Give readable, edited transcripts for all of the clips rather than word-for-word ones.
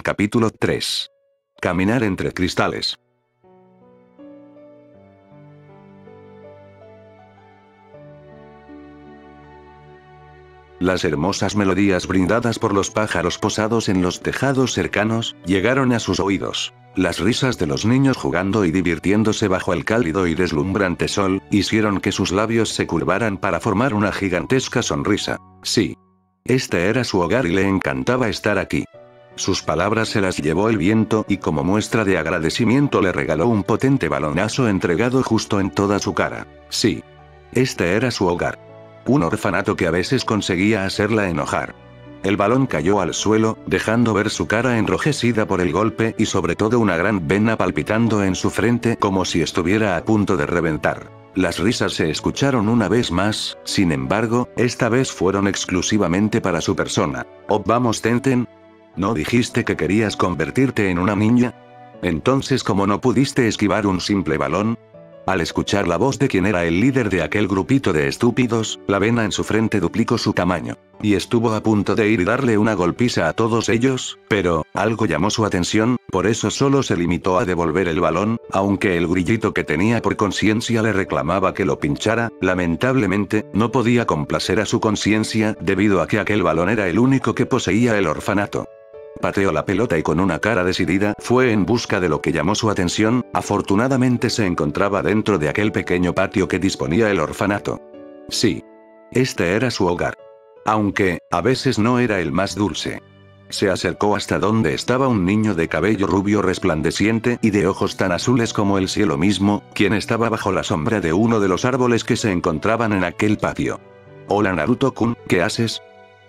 Capítulo 3. Caminar entre cristales. Las hermosas melodías brindadas por los pájaros posados en los tejados cercanos, llegaron a sus oídos. Las risas de los niños jugando y divirtiéndose bajo el cálido y deslumbrante sol, hicieron que sus labios se curvaran para formar una gigantesca sonrisa. Sí. Este era su hogar y le encantaba estar aquí. Sus palabras se las llevó el viento y como muestra de agradecimiento le regaló un potente balonazo entregado justo en toda su cara. Sí. Este era su hogar. Un orfanato que a veces conseguía hacerla enojar. El balón cayó al suelo, dejando ver su cara enrojecida por el golpe y sobre todo una gran vena palpitando en su frente como si estuviera a punto de reventar. Las risas se escucharon una vez más, sin embargo, esta vez fueron exclusivamente para su persona. «Oh, vamos, Tenten. ¿No dijiste que querías convertirte en una niña? Entonces, ¿cómo no pudiste esquivar un simple balón?» Al escuchar la voz de quien era el líder de aquel grupito de estúpidos, la vena en su frente duplicó su tamaño. Y estuvo a punto de ir y darle una golpiza a todos ellos, pero, algo llamó su atención, por eso solo se limitó a devolver el balón, aunque el grillito que tenía por conciencia le reclamaba que lo pinchara, lamentablemente, no podía complacer a su conciencia, debido a que aquel balón era el único que poseía el orfanato. Pateó la pelota y con una cara decidida fue en busca de lo que llamó su atención. Afortunadamente se encontraba dentro de aquel pequeño patio que disponía el orfanato. Sí. Este era su hogar. Aunque, a veces no era el más dulce. Se acercó hasta donde estaba un niño de cabello rubio resplandeciente y de ojos tan azules como el cielo mismo, quien estaba bajo la sombra de uno de los árboles que se encontraban en aquel patio. «Hola Naruto-kun, ¿qué haces?»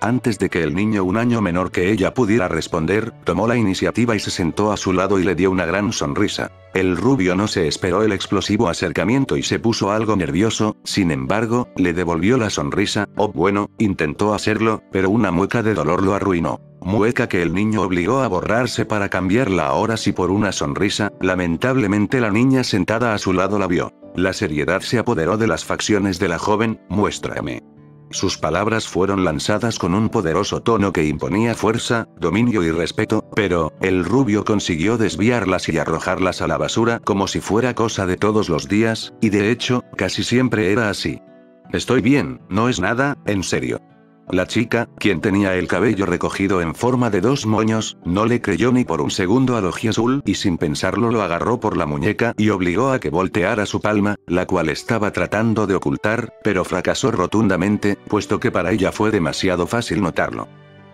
Antes de que el niño un año menor que ella pudiera responder, tomó la iniciativa y se sentó a su lado y le dio una gran sonrisa. El rubio no se esperó el explosivo acercamiento y se puso algo nervioso, sin embargo, le devolvió la sonrisa. Oh, bueno, intentó hacerlo, pero una mueca de dolor lo arruinó. Mueca que el niño obligó a borrarse para cambiarla ahora sí por una sonrisa. Lamentablemente la niña sentada a su lado la vio. La seriedad se apoderó de las facciones de la joven. «Muéstrame». Sus palabras fueron lanzadas con un poderoso tono que imponía fuerza, dominio y respeto, pero, el rubio consiguió desviarlas y arrojarlas a la basura como si fuera cosa de todos los días, y de hecho, casi siempre era así. «Estoy bien, no es nada, en serio». La chica, quien tenía el cabello recogido en forma de dos moños, no le creyó ni por un segundo al ojiazul y sin pensarlo lo agarró por la muñeca y obligó a que volteara su palma, la cual estaba tratando de ocultar, pero fracasó rotundamente, puesto que para ella fue demasiado fácil notarlo.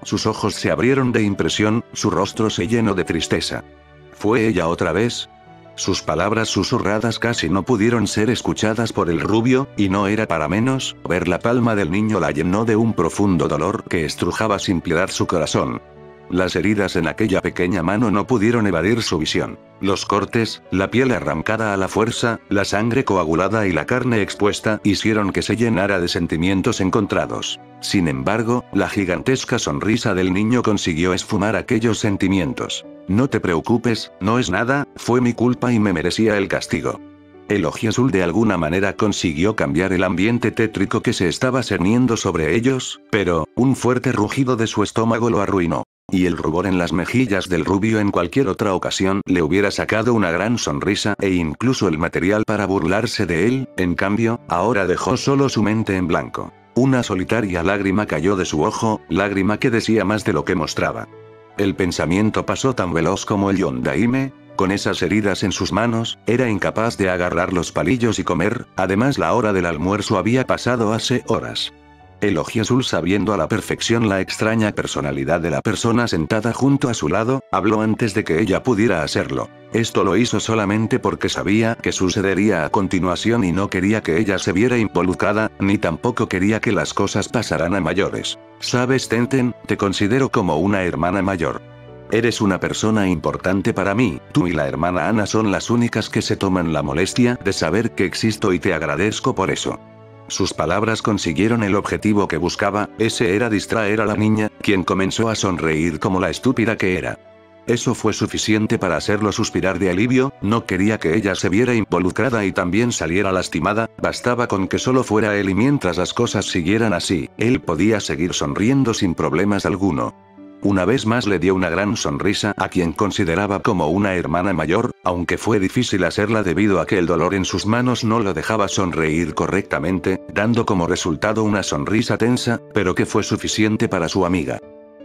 Sus ojos se abrieron de impresión, su rostro se llenó de tristeza. ¿Fue ella otra vez? Sus palabras susurradas casi no pudieron ser escuchadas por el rubio, y no era para menos, ver la palma del niño la llenó de un profundo dolor que estrujaba sin piedad su corazón. Las heridas en aquella pequeña mano no pudieron evadir su visión. Los cortes, la piel arrancada a la fuerza, la sangre coagulada y la carne expuesta hicieron que se llenara de sentimientos encontrados. Sin embargo, la gigantesca sonrisa del niño consiguió esfumar aquellos sentimientos. «No te preocupes, no es nada, fue mi culpa y me merecía el castigo». El ojiazul de alguna manera consiguió cambiar el ambiente tétrico que se estaba cerniendo sobre ellos, pero, un fuerte rugido de su estómago lo arruinó. Y el rubor en las mejillas del rubio en cualquier otra ocasión le hubiera sacado una gran sonrisa e incluso el material para burlarse de él, en cambio, ahora dejó solo su mente en blanco. Una solitaria lágrima cayó de su ojo, lágrima que decía más de lo que mostraba. El pensamiento pasó tan veloz como el Yondaime. Con esas heridas en sus manos, era incapaz de agarrar los palillos y comer, además la hora del almuerzo había pasado hace horas. El ojiazul, sabiendo a la perfección la extraña personalidad de la persona sentada junto a su lado, habló antes de que ella pudiera hacerlo. Esto lo hizo solamente porque sabía que sucedería a continuación y no quería que ella se viera involucrada, ni tampoco quería que las cosas pasaran a mayores. «Sabes, Tenten, te considero como una hermana mayor. Eres una persona importante para mí, tú y la hermana Ana son las únicas que se toman la molestia de saber que existo y te agradezco por eso». Sus palabras consiguieron el objetivo que buscaba, ese era distraer a la niña, quien comenzó a sonreír como la estúpida que era. Eso fue suficiente para hacerlo suspirar de alivio. No quería que ella se viera involucrada y también saliera lastimada, bastaba con que solo fuera él y mientras las cosas siguieran así, él podía seguir sonriendo sin problemas alguno. Una vez más le dio una gran sonrisa a quien consideraba como una hermana mayor, aunque fue difícil hacerla debido a que el dolor en sus manos no lo dejaba sonreír correctamente, dando como resultado una sonrisa tensa, pero que fue suficiente para su amiga.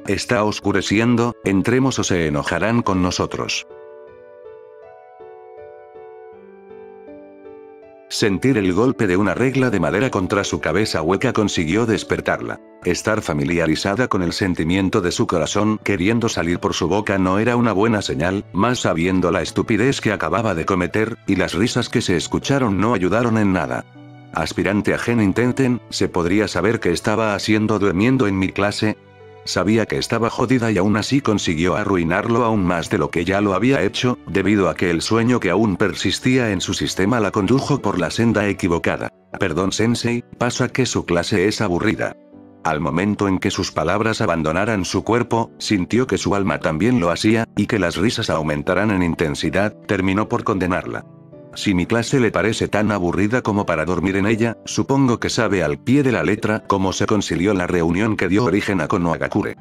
Está oscureciendo, entremos o se enojarán con nosotros. Sentir el golpe de una regla de madera contra su cabeza hueca consiguió despertarla. Estar familiarizada con el sentimiento de su corazón queriendo salir por su boca no era una buena señal, más sabiendo la estupidez que acababa de cometer, y las risas que se escucharon no ayudaron en nada. Aspirante a Gen Intenten, ¿se podría saber qué estaba haciendo durmiendo en mi clase? Sabía que estaba jodida y aún así consiguió arruinarlo aún más de lo que ya lo había hecho, debido a que el sueño que aún persistía en su sistema la condujo por la senda equivocada. Perdón sensei, pasa que su clase es aburrida. Al momento en que sus palabras abandonaran su cuerpo, sintió que su alma también lo hacía, y que las risas aumentaran en intensidad, terminó por condenarla. Si mi clase le parece tan aburrida como para dormir en ella, supongo que sabe al pie de la letra cómo se concilió la reunión que dio origen a Konohagakure.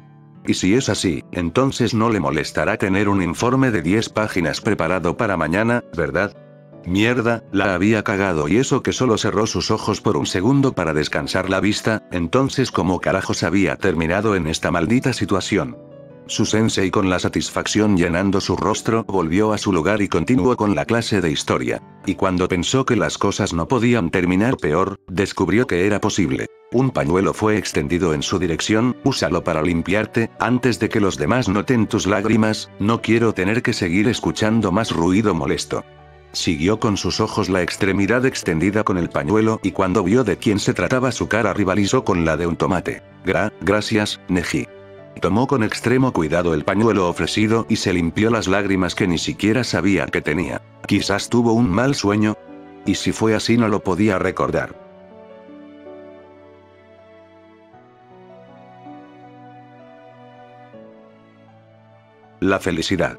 Y si es así, entonces no le molestará tener un informe de 10 páginas preparado para mañana, ¿verdad? Mierda, la había cagado y eso que solo cerró sus ojos por un segundo para descansar la vista, entonces ¿cómo carajos había terminado en esta maldita situación? Su sensei con la satisfacción llenando su rostro volvió a su lugar y continuó con la clase de historia. Y cuando pensó que las cosas no podían terminar peor, descubrió que era posible. Un pañuelo fue extendido en su dirección, úsalo para limpiarte, antes de que los demás noten tus lágrimas, no quiero tener que seguir escuchando más ruido molesto. Siguió con sus ojos la extremidad extendida con el pañuelo y cuando vio de quién se trataba su cara rivalizó con la de un tomate. Gracias, Neji. Tomó con extremo cuidado el pañuelo ofrecido y se limpió las lágrimas que ni siquiera sabía que tenía. Quizás tuvo un mal sueño. Y si fue así no lo podía recordar. La felicidad.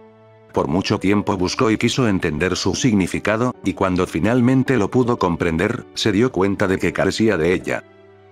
Por mucho tiempo buscó y quiso entender su significado, y cuando finalmente lo pudo comprender, se dio cuenta de que carecía de ella.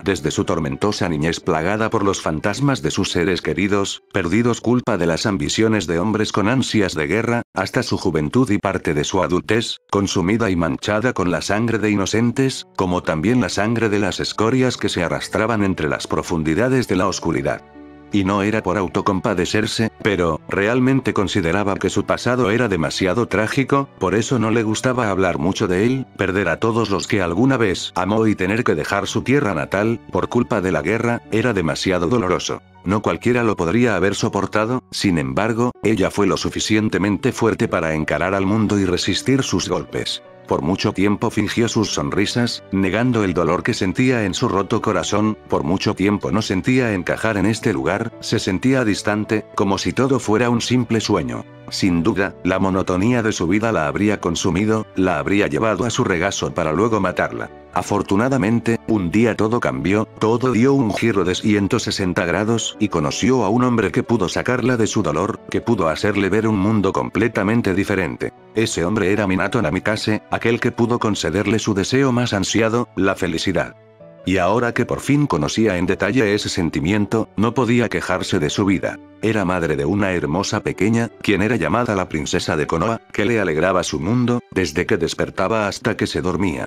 Desde su tormentosa niñez plagada por los fantasmas de sus seres queridos, perdidos culpa de las ambiciones de hombres con ansias de guerra, hasta su juventud y parte de su adultez, consumida y manchada con la sangre de inocentes, como también la sangre de las escorias que se arrastraban entre las profundidades de la oscuridad. Y no era por autocompadecerse, pero, realmente consideraba que su pasado era demasiado trágico, por eso no le gustaba hablar mucho de él, perder a todos los que alguna vez amó y tener que dejar su tierra natal, por culpa de la guerra, era demasiado doloroso. No cualquiera lo podría haber soportado, sin embargo, ella fue lo suficientemente fuerte para encarar al mundo y resistir sus golpes. Por mucho tiempo fingió sus sonrisas, negando el dolor que sentía en su roto corazón, por mucho tiempo no sentía encajar en este lugar, se sentía distante, como si todo fuera un simple sueño. Sin duda, la monotonía de su vida la habría consumido, la habría llevado a su regazo para luego matarla. Afortunadamente, un día todo cambió, todo dio un giro de 160 grados, y conoció a un hombre que pudo sacarla de su dolor, que pudo hacerle ver un mundo completamente diferente. Ese hombre era Minato Namikaze, aquel que pudo concederle su deseo más ansiado, la felicidad. Y ahora que por fin conocía en detalle ese sentimiento, no podía quejarse de su vida. Era madre de una hermosa pequeña, quien era llamada la princesa de Konoha, que le alegraba su mundo, desde que despertaba hasta que se dormía.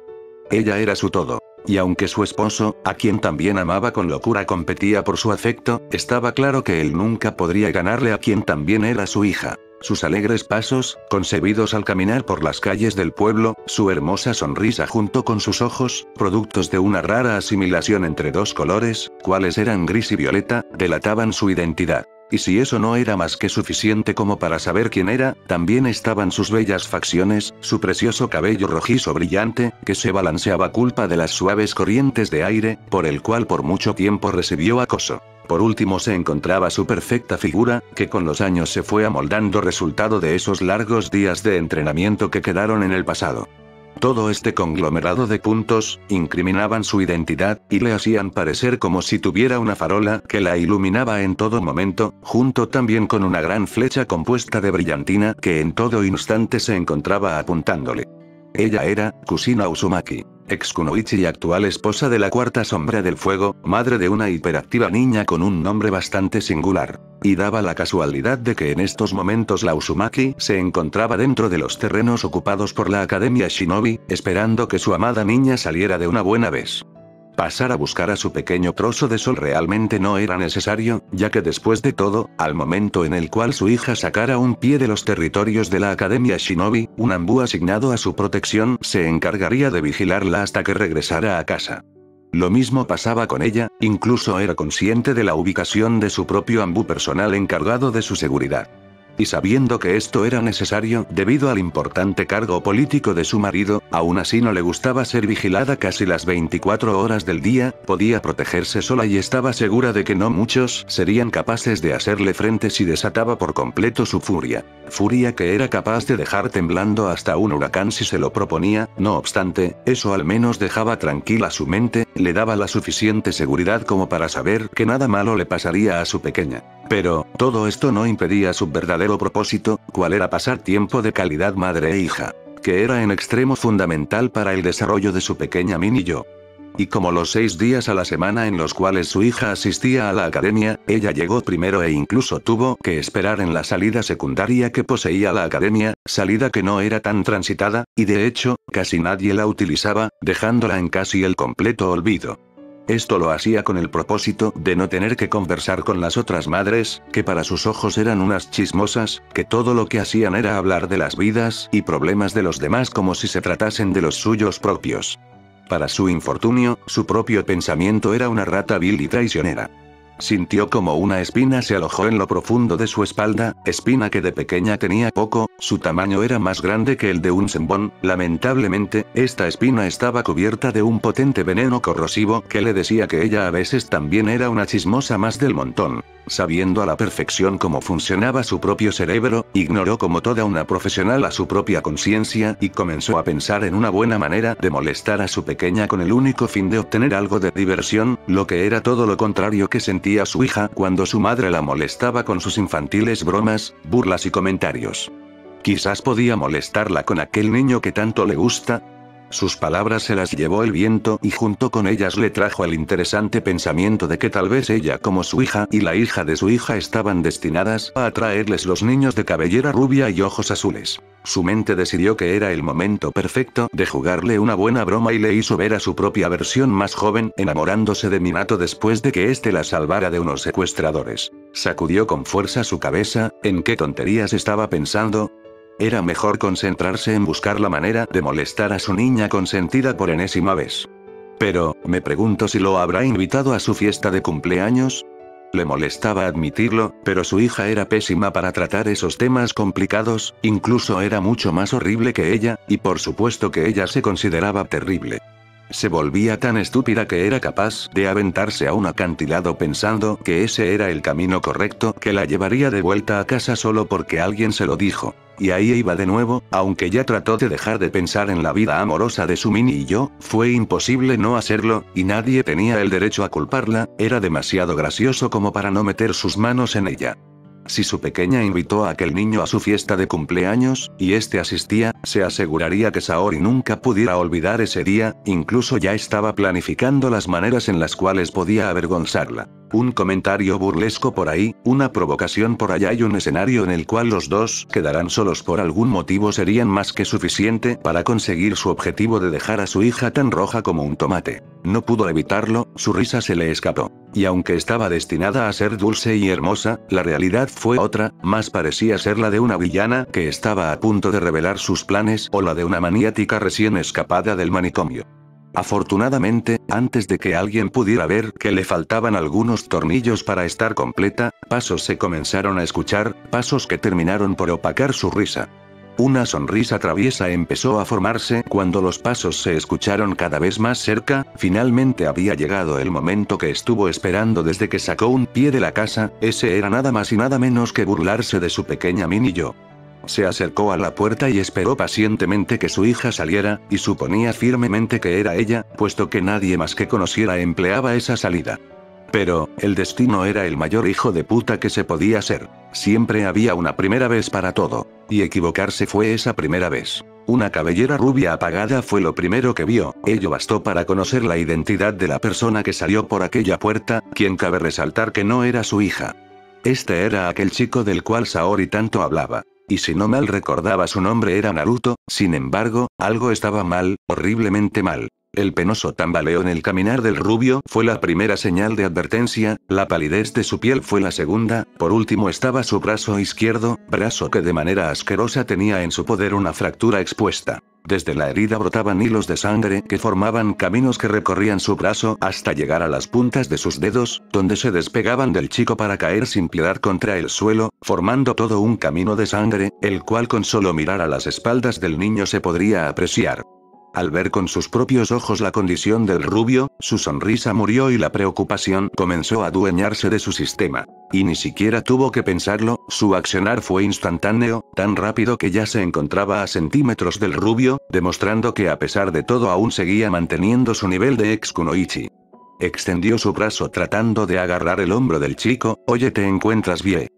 Ella era su todo. Y aunque su esposo, a quien también amaba con locura, competía por su afecto, estaba claro que él nunca podría ganarle a quien también era su hija. Sus alegres pasos, concebidos al caminar por las calles del pueblo, su hermosa sonrisa junto con sus ojos, productos de una rara asimilación entre dos colores, cuales eran gris y violeta, delataban su identidad. Y si eso no era más que suficiente como para saber quién era, también estaban sus bellas facciones, su precioso cabello rojizo brillante, que se balanceaba culpa de las suaves corrientes de aire, por el cual por mucho tiempo recibió acoso. Por último se encontraba su perfecta figura, que con los años se fue amoldando resultado de esos largos días de entrenamiento que quedaron en el pasado. Todo este conglomerado de puntos, incriminaban su identidad, y le hacían parecer como si tuviera una farola que la iluminaba en todo momento, junto también con una gran flecha compuesta de brillantina que en todo instante se encontraba apuntándole. Ella era, Kusina Uzumaki. ex Kunoichi y actual esposa de la cuarta sombra del fuego, madre de una hiperactiva niña con un nombre bastante singular. Y daba la casualidad de que en estos momentos la Uzumaki se encontraba dentro de los terrenos ocupados por la Academia Shinobi, esperando que su amada niña saliera de una buena vez. Pasar a buscar a su pequeño trozo de sol realmente no era necesario, ya que después de todo, al momento en el cual su hija sacara un pie de los territorios de la Academia Shinobi, un ambú asignado a su protección se encargaría de vigilarla hasta que regresara a casa. Lo mismo pasaba con ella, incluso era consciente de la ubicación de su propio ambú personal encargado de su seguridad. Y sabiendo que esto era necesario debido al importante cargo político de su marido, aún así no le gustaba ser vigilada casi las 24 horas del día, podía protegerse sola y estaba segura de que no muchos serían capaces de hacerle frente si desataba por completo su furia. Furia que era capaz de dejar temblando hasta un huracán si se lo proponía, no obstante, eso al menos dejaba tranquila su mente, le daba la suficiente seguridad como para saber que nada malo le pasaría a su pequeña. Pero, todo esto no impedía su verdadero propósito, cual era pasar tiempo de calidad madre e hija, que era en extremo fundamental para el desarrollo de su pequeña mini yo. Y como los 6 días a la semana en los cuales su hija asistía a la academia, ella llegó primero e incluso tuvo que esperar en la salida secundaria que poseía la academia, salida que no era tan transitada, y de hecho, casi nadie la utilizaba, dejándola en casi el completo olvido. Esto lo hacía con el propósito de no tener que conversar con las otras madres, que para sus ojos eran unas chismosas, que todo lo que hacían era hablar de las vidas y problemas de los demás como si se tratasen de los suyos propios. Para su infortunio, su propio pensamiento era una rata vil y traicionera. Sintió como una espina se alojó en lo profundo de su espalda, espina que de pequeña tenía poco, su tamaño era más grande que el de un senbón. Lamentablemente, esta espina estaba cubierta de un potente veneno corrosivo que le decía que ella a veces también era una chismosa más del montón. Sabiendo a la perfección cómo funcionaba su propio cerebro, ignoró como toda una profesional a su propia conciencia y comenzó a pensar en una buena manera de molestar a su pequeña con el único fin de obtener algo de diversión, lo que era todo lo contrario que sentía su hija cuando su madre la molestaba con sus infantiles bromas, burlas y comentarios. Quizás podía molestarla con aquel niño que tanto le gusta. Sus palabras se las llevó el viento y junto con ellas le trajo el interesante pensamiento de que tal vez ella como su hija y la hija de su hija estaban destinadas a atraerles los niños de cabellera rubia y ojos azules. Su mente decidió que era el momento perfecto de jugarle una buena broma y le hizo ver a su propia versión más joven enamorándose de Minato después de que éste la salvara de unos secuestradores. Sacudió con fuerza su cabeza, ¿en qué tonterías estaba pensando? Era mejor concentrarse en buscar la manera de molestar a su niña consentida por enésima vez. Pero, me pregunto si lo habrá invitado a su fiesta de cumpleaños. Le molestaba admitirlo, pero su hija era pésima para tratar esos temas complicados, incluso era mucho más horrible que ella, y por supuesto que ella se consideraba terrible. Se volvía tan estúpida que era capaz de aventarse a un acantilado pensando que ese era el camino correcto que la llevaría de vuelta a casa solo porque alguien se lo dijo. Y ahí iba de nuevo, aunque ya trató de dejar de pensar en la vida amorosa de su mini y yo, fue imposible no hacerlo, y nadie tenía el derecho a culparla, era demasiado gracioso como para no meter sus manos en ella. Si su pequeña invitó a aquel niño a su fiesta de cumpleaños, y este asistía, se aseguraría que Saori nunca pudiera olvidar ese día, incluso ya estaba planificando las maneras en las cuales podía avergonzarla. Un comentario burlesco por ahí, una provocación por allá y un escenario en el cual los dos quedarán solos por algún motivo serían más que suficiente para conseguir su objetivo de dejar a su hija tan roja como un tomate. No pudo evitarlo, su risa se le escapó. Y aunque estaba destinada a ser dulce y hermosa, la realidad fue otra, más parecía ser la de una villana que estaba a punto de revelar sus planes o la de una maniática recién escapada del manicomio. Afortunadamente, antes de que alguien pudiera ver que le faltaban algunos tornillos para estar completa, pasos se comenzaron a escuchar, pasos que terminaron por opacar su risa. Una sonrisa traviesa empezó a formarse cuando los pasos se escucharon cada vez más cerca, finalmente había llegado el momento que estuvo esperando desde que sacó un pie de la casa, ese era nada más y nada menos que burlarse de su pequeña mini yo. Se acercó a la puerta y esperó pacientemente que su hija saliera, y suponía firmemente que era ella, puesto que nadie más que conociera empleaba esa salida. Pero, el destino era el mayor hijo de puta que se podía ser. Siempre había una primera vez para todo. Y equivocarse fue esa primera vez. Una cabellera rubia apagada fue lo primero que vio. Ello bastó para conocer la identidad de la persona que salió por aquella puerta, quien cabe resaltar que no era su hija. Este era aquel chico del cual Saori tanto hablaba. Y si no mal recordaba su nombre era Naruto, sin embargo, algo estaba mal, horriblemente mal. El penoso tambaleo en el caminar del rubio fue la primera señal de advertencia, la palidez de su piel fue la segunda, por último estaba su brazo izquierdo, brazo que de manera asquerosa tenía en su poder una fractura expuesta. Desde la herida brotaban hilos de sangre que formaban caminos que recorrían su brazo hasta llegar a las puntas de sus dedos, donde se despegaban del chico para caer sin piedad contra el suelo, formando todo un camino de sangre, el cual con solo mirar a las espaldas del niño se podría apreciar. Al ver con sus propios ojos la condición del rubio, su sonrisa murió y la preocupación comenzó a adueñarse de su sistema. Y ni siquiera tuvo que pensarlo, su accionar fue instantáneo, tan rápido que ya se encontraba a centímetros del rubio, demostrando que a pesar de todo aún seguía manteniendo su nivel de ex kunoichi. Extendió su brazo tratando de agarrar el hombro del chico. Oye, ¿te encuentras bien?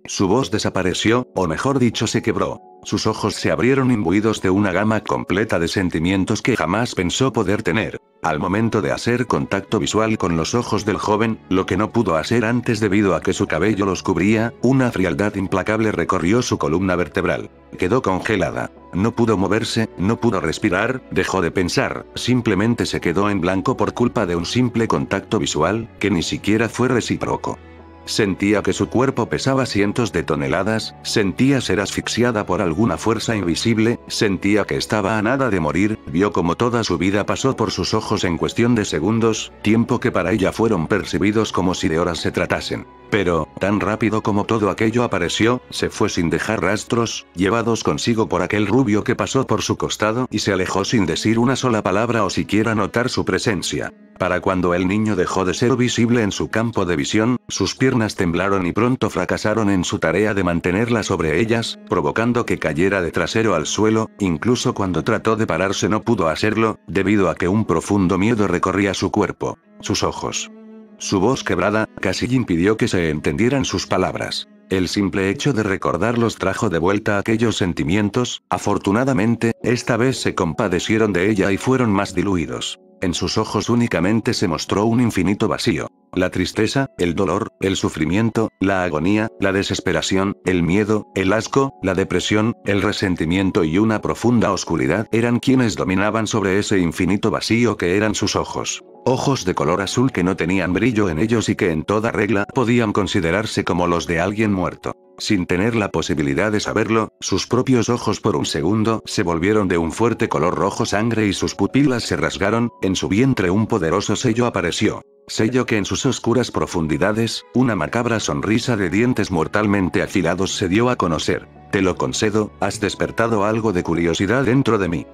Su voz desapareció, o mejor dicho se quebró. Sus ojos se abrieron imbuidos de una gama completa de sentimientos que jamás pensó poder tener. Al momento de hacer contacto visual con los ojos del joven, lo que no pudo hacer antes debido a que su cabello los cubría, una frialdad implacable recorrió su columna vertebral. Quedó congelada. No pudo moverse, no pudo respirar, dejó de pensar, simplemente se quedó en blanco por culpa de un simple contacto visual, que ni siquiera fue recíproco. Sentía que su cuerpo pesaba cientos de toneladas, sentía ser asfixiada por alguna fuerza invisible, sentía que estaba a nada de morir, vio como toda su vida pasó por sus ojos en cuestión de segundos, tiempo que para ella fueron percibidos como si de horas se tratasen. Pero, tan rápido como todo aquello apareció, se fue sin dejar rastros, llevados consigo por aquel rubio que pasó por su costado y se alejó sin decir una sola palabra o siquiera notar su presencia. Para cuando el niño dejó de ser visible en su campo de visión, sus piernas temblaron y pronto fracasaron en su tarea de mantenerla sobre ellas, provocando que cayera de trasero al suelo. Incluso cuando trató de pararse no pudo hacerlo, debido a que un profundo miedo recorría su cuerpo, sus ojos. Su voz quebrada casi impidió que se entendieran sus palabras. El simple hecho de recordarlos trajo de vuelta aquellos sentimientos. Afortunadamente, esta vez se compadecieron de ella y fueron más diluidos. En sus ojos únicamente se mostró un infinito vacío. La tristeza, el dolor, el sufrimiento, la agonía, la desesperación, el miedo, el asco, la depresión, el resentimiento y una profunda oscuridad eran quienes dominaban sobre ese infinito vacío que eran sus ojos. Ojos de color azul que no tenían brillo en ellos y que en toda regla podían considerarse como los de alguien muerto. Sin tener la posibilidad de saberlo, sus propios ojos por un segundo se volvieron de un fuerte color rojo sangre y sus pupilas se rasgaron. En su vientre un poderoso sello apareció. Sello que en sus oscuras profundidades, una macabra sonrisa de dientes mortalmente afilados se dio a conocer. Te lo concedo, has despertado algo de curiosidad dentro de mí.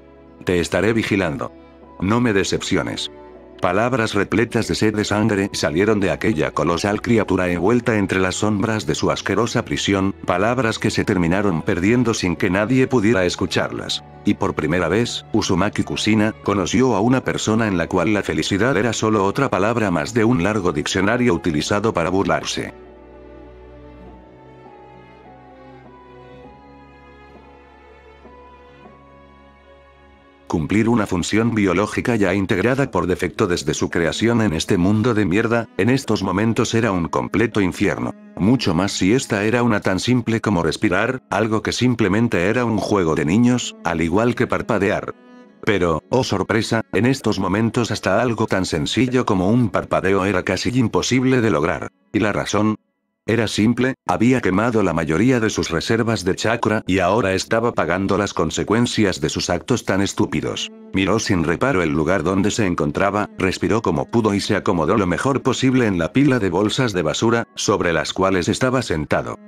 Te estaré vigilando. No me decepciones. Palabras repletas de sed de sangre salieron de aquella colosal criatura envuelta entre las sombras de su asquerosa prisión, palabras que se terminaron perdiendo sin que nadie pudiera escucharlas. Y por primera vez, Uzumaki Kusina conoció a una persona en la cual la felicidad era solo otra palabra más de un largo diccionario utilizado para burlarse. Cumplir una función biológica ya integrada por defecto desde su creación en este mundo de mierda, en estos momentos era un completo infierno. Mucho más si esta era una tan simple como respirar, algo que simplemente era un juego de niños, al igual que parpadear. Pero, oh sorpresa, en estos momentos hasta algo tan sencillo como un parpadeo era casi imposible de lograr. ¿Y la razón? Era simple, había quemado la mayoría de sus reservas de chakra y ahora estaba pagando las consecuencias de sus actos tan estúpidos. Miró sin reparo el lugar donde se encontraba, respiró como pudo y se acomodó lo mejor posible en la pila de bolsas de basura, sobre las cuales estaba sentado.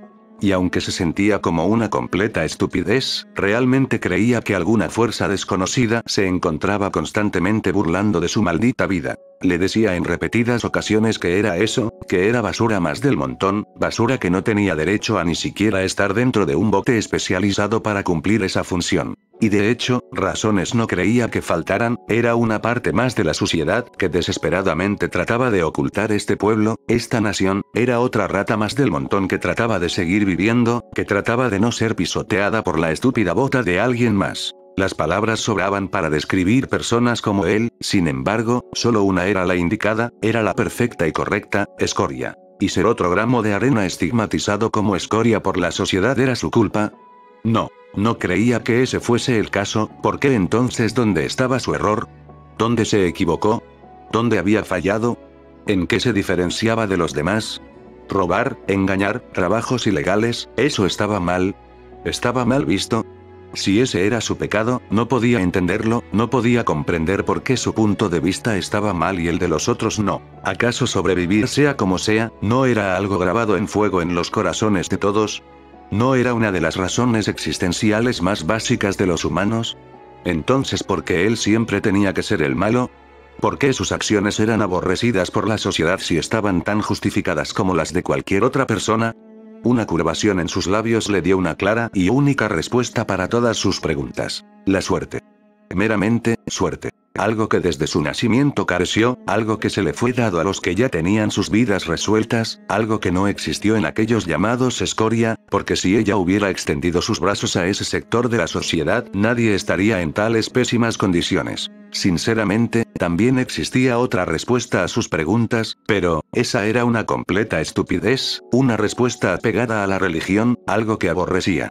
Y aunque se sentía como una completa estupidez, realmente creía que alguna fuerza desconocida se encontraba constantemente burlando de su maldita vida. Le decía en repetidas ocasiones que era eso, que era basura más del montón, basura que no tenía derecho a ni siquiera estar dentro de un bote especializado para cumplir esa función. Y de hecho, razones no creía que faltaran, era una parte más de la suciedad que desesperadamente trataba de ocultar este pueblo, esta nación, era otra rata más del montón que trataba de seguir viviendo, que trataba de no ser pisoteada por la estúpida bota de alguien más. Las palabras sobraban para describir personas como él, sin embargo, solo una era la indicada, era la perfecta y correcta, escoria. ¿Y ser otro gramo de arena estigmatizado como escoria por la sociedad era su culpa? No creía que ese fuese el caso. ¿Por qué entonces dónde estaba su error? ¿Dónde se equivocó? ¿Dónde había fallado? ¿En qué se diferenciaba de los demás? Robar, engañar, trabajos ilegales, ¿eso estaba mal? ¿Estaba mal visto? Si ese era su pecado, no podía entenderlo, no podía comprender por qué su punto de vista estaba mal y el de los otros no. ¿Acaso sobrevivir sea como sea, no era algo grabado en fuego en los corazones de todos? ¿No era una de las razones existenciales más básicas de los humanos? Entonces, ¿por qué él siempre tenía que ser el malo? ¿Por qué sus acciones eran aborrecidas por la sociedad si estaban tan justificadas como las de cualquier otra persona? Una curvación en sus labios le dio una clara y única respuesta para todas sus preguntas. La suerte. Meramente, suerte. Algo que desde su nacimiento careció, algo que se le fue dado a los que ya tenían sus vidas resueltas, algo que no existió en aquellos llamados escoria, porque si ella hubiera extendido sus brazos a ese sector de la sociedad, nadie estaría en tales pésimas condiciones. Sinceramente, también existía otra respuesta a sus preguntas, pero, esa era una completa estupidez, una respuesta apegada a la religión, algo que aborrecía.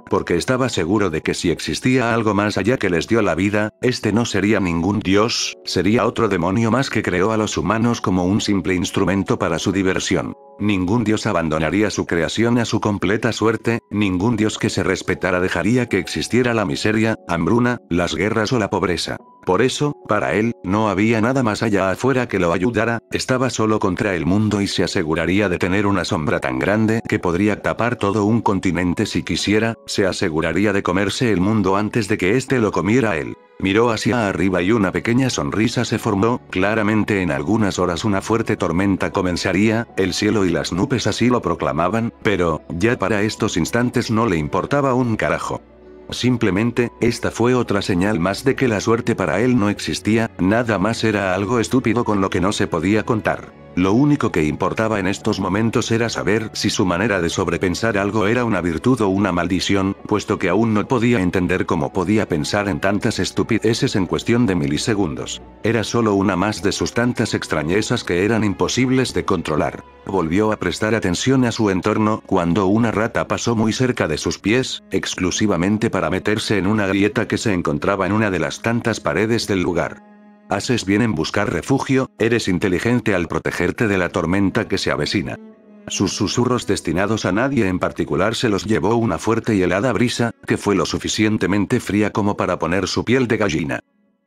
Porque estaba seguro de que si existía algo más allá que les dio la vida, este no sería ningún dios, sería otro demonio más que creó a los humanos como un simple instrumento para su diversión. Ningún dios abandonaría su creación a su completa suerte, ningún dios que se respetara dejaría que existiera la miseria, hambruna, las guerras o la pobreza. Por eso, para él, no había nada más allá afuera que lo ayudara, estaba solo contra el mundo y se aseguraría de tener una sombra tan grande que podría tapar todo un continente si quisiera, se aseguraría de comerse el mundo antes de que éste lo comiera él. Miró hacia arriba y una pequeña sonrisa se formó, claramente en algunas horas una fuerte tormenta comenzaría, el cielo y las nubes así lo proclamaban, pero, ya para estos instantes no le importaba un carajo. Simplemente, esta fue otra señal más de que la suerte para él no existía, nada más era algo estúpido con lo que no se podía contar. Lo único que importaba en estos momentos era saber si su manera de sobrepensar algo era una virtud o una maldición, puesto que aún no podía entender cómo podía pensar en tantas estupideces en cuestión de milisegundos. Era solo una más de sus tantas extrañezas que eran imposibles de controlar. Volvió a prestar atención a su entorno cuando una rata pasó muy cerca de sus pies, exclusivamente para meterse en una grieta que se encontraba en una de las tantas paredes del lugar. Haces bien en buscar refugio, eres inteligente al protegerte de la tormenta que se avecina. Sus susurros destinados a nadie en particular se los llevó una fuerte y helada brisa, que fue lo suficientemente fría como para poner su piel de gallina.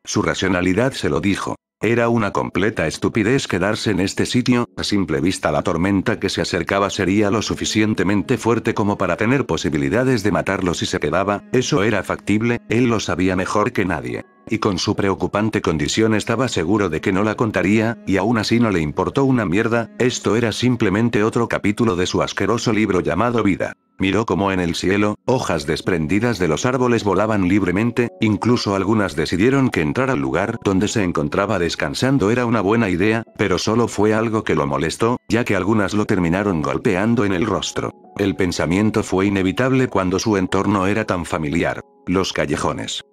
Su racionalidad se lo dijo. Era una completa estupidez quedarse en este sitio, a simple vista la tormenta que se acercaba sería lo suficientemente fuerte como para tener posibilidades de matarlo si se quedaba, eso era factible, él lo sabía mejor que nadie. Y con su preocupante condición estaba seguro de que no la contaría, y aún así no le importó una mierda, esto era simplemente otro capítulo de su asqueroso libro llamado vida. Miró como en el cielo, hojas desprendidas de los árboles volaban libremente, incluso algunas decidieron que entrar al lugar donde se encontraba descansando era una buena idea, pero solo fue algo que lo molestó, ya que algunas lo terminaron golpeando en el rostro. El pensamiento fue inevitable cuando su entorno era tan familiar. Los callejones.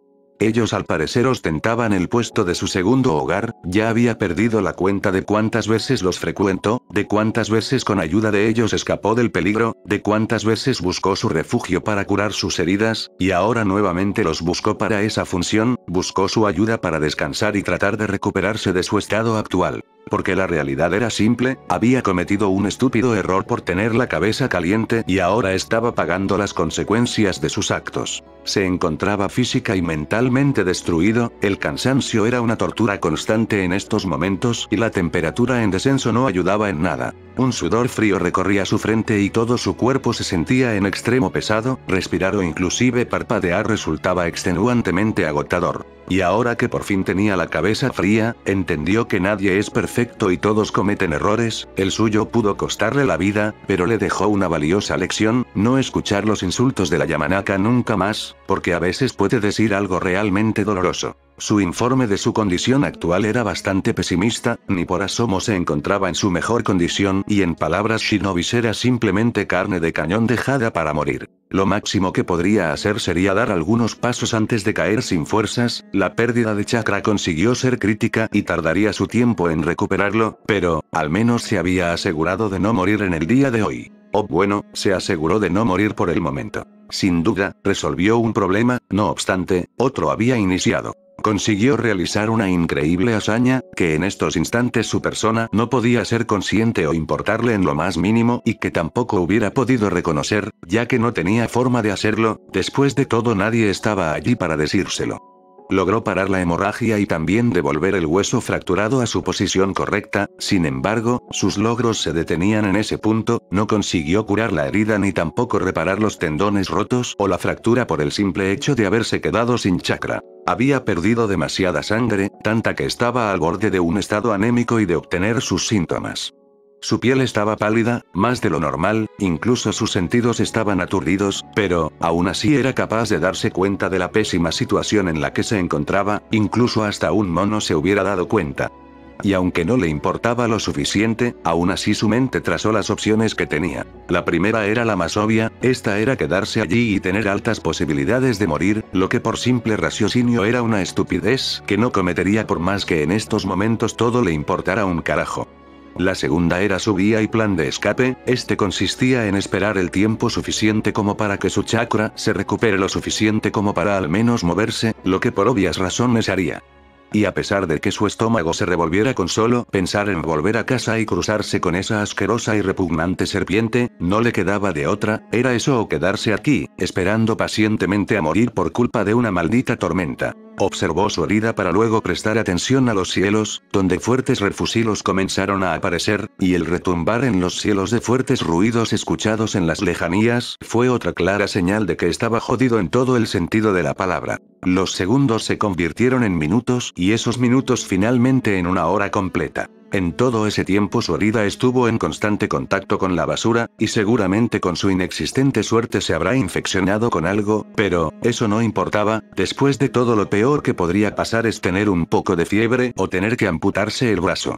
Ellos al parecer ostentaban el puesto de su segundo hogar, ya había perdido la cuenta de cuántas veces los frecuentó, de cuántas veces con ayuda de ellos escapó del peligro, de cuántas veces buscó su refugio para curar sus heridas, y ahora nuevamente los buscó para esa función, buscó su ayuda para descansar y tratar de recuperarse de su estado actual. Porque la realidad era simple, había cometido un estúpido error por tener la cabeza caliente y ahora estaba pagando las consecuencias de sus actos. Se encontraba física y mentalmente destruido, el cansancio era una tortura constante en estos momentos y la temperatura en descenso no ayudaba en nada. Un sudor frío recorría su frente y todo su cuerpo se sentía en extremo pesado, respirar o inclusive parpadear resultaba extenuantemente agotador. Y ahora que por fin tenía la cabeza fría, entendió que nadie es perfecto y todos cometen errores, el suyo pudo costarle la vida, pero le dejó una valiosa lección: no escuchar los insultos de la Yamanaka nunca más, porque a veces puede decir algo realmente doloroso. Su informe de su condición actual era bastante pesimista, ni por asomo se encontraba en su mejor condición, y en palabras Shinobis era simplemente carne de cañón dejada para morir. Lo máximo que podría hacer sería dar algunos pasos antes de caer sin fuerzas. La pérdida de chakra consiguió ser crítica y tardaría su tiempo en recuperarlo, pero, al menos se había asegurado de no morir en el día de hoy. O bueno, se aseguró de no morir por el momento. Sin duda, resolvió un problema, no obstante, otro había iniciado. Consiguió realizar una increíble hazaña, que en estos instantes su persona no podía ser consciente o importarle en lo más mínimo, y que tampoco hubiera podido reconocer, ya que no tenía forma de hacerlo. Después de todo, nadie estaba allí para decírselo. Logró parar la hemorragia y también devolver el hueso fracturado a su posición correcta. Sin embargo, sus logros se detenían en ese punto. No consiguió curar la herida ni tampoco reparar los tendones rotos o la fractura por el simple hecho de haberse quedado sin chakra. Había perdido demasiada sangre, tanta que estaba al borde de un estado anémico y de obtener sus síntomas. Su piel estaba pálida, más de lo normal, incluso sus sentidos estaban aturdidos, pero, aún así era capaz de darse cuenta de la pésima situación en la que se encontraba. Incluso hasta un mono se hubiera dado cuenta. Y aunque no le importaba lo suficiente, aún así su mente trazó las opciones que tenía. La primera era la más obvia, esta era quedarse allí y tener altas posibilidades de morir, lo que por simple raciocinio era una estupidez que no cometería por más que en estos momentos todo le importara un carajo. La segunda era su guía y plan de escape. Este consistía en esperar el tiempo suficiente como para que su chakra se recupere lo suficiente como para al menos moverse, lo que por obvias razones haría. Y a pesar de que su estómago se revolviera con solo pensar en volver a casa y cruzarse con esa asquerosa y repugnante serpiente, no le quedaba de otra, era eso o quedarse aquí, esperando pacientemente a morir por culpa de una maldita tormenta. Observó su herida para luego prestar atención a los cielos, donde fuertes refusilos comenzaron a aparecer, y el retumbar en los cielos de fuertes ruidos escuchados en las lejanías fue otra clara señal de que estaba jodido en todo el sentido de la palabra. Los segundos se convirtieron en minutos, y esos minutos finalmente en una hora completa. En todo ese tiempo su herida estuvo en constante contacto con la basura, y seguramente con su inexistente suerte se habrá infeccionado con algo, pero, eso no importaba. Después de todo, lo peor que podría pasar es tener un poco de fiebre o tener que amputarse el brazo.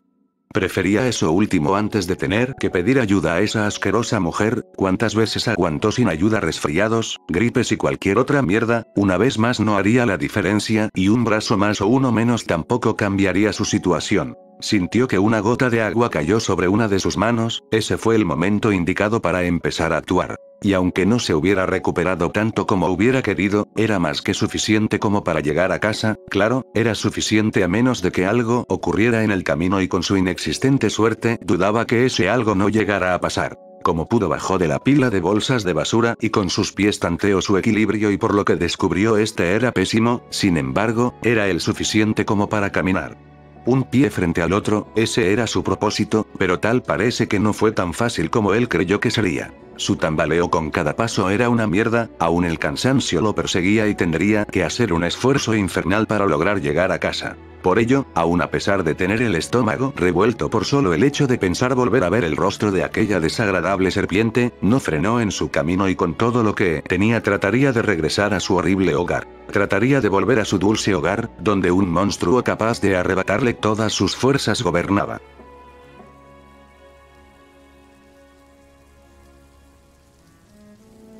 Prefería eso último antes de tener que pedir ayuda a esa asquerosa mujer. ¿Cuántas veces aguantó sin ayuda resfriados, gripes y cualquier otra mierda? Una vez más no haría la diferencia, y un brazo más o uno menos tampoco cambiaría su situación. Sintió que una gota de agua cayó sobre una de sus manos. Ese fue el momento indicado para empezar a actuar. Y aunque no se hubiera recuperado tanto como hubiera querido, era más que suficiente como para llegar a casa. Claro, era suficiente a menos de que algo ocurriera en el camino, y con su inexistente suerte, dudaba que ese algo no llegara a pasar. Como pudo, bajó de la pila de bolsas de basura y con sus pies tanteó su equilibrio, y por lo que descubrió este era pésimo. Sin embargo, era el suficiente como para caminar. Un pie frente al otro, ese era su propósito, pero tal parece que no fue tan fácil como él creyó que sería. Su tambaleo con cada paso era una mierda, aún el cansancio lo perseguía y tendría que hacer un esfuerzo infernal para lograr llegar a casa. Por ello, aun a pesar de tener el estómago revuelto por solo el hecho de pensar volver a ver el rostro de aquella desagradable serpiente, no frenó en su camino y con todo lo que tenía trataría de regresar a su horrible hogar. Trataría de volver a su dulce hogar, donde un monstruo capaz de arrebatarle todas sus fuerzas gobernaba.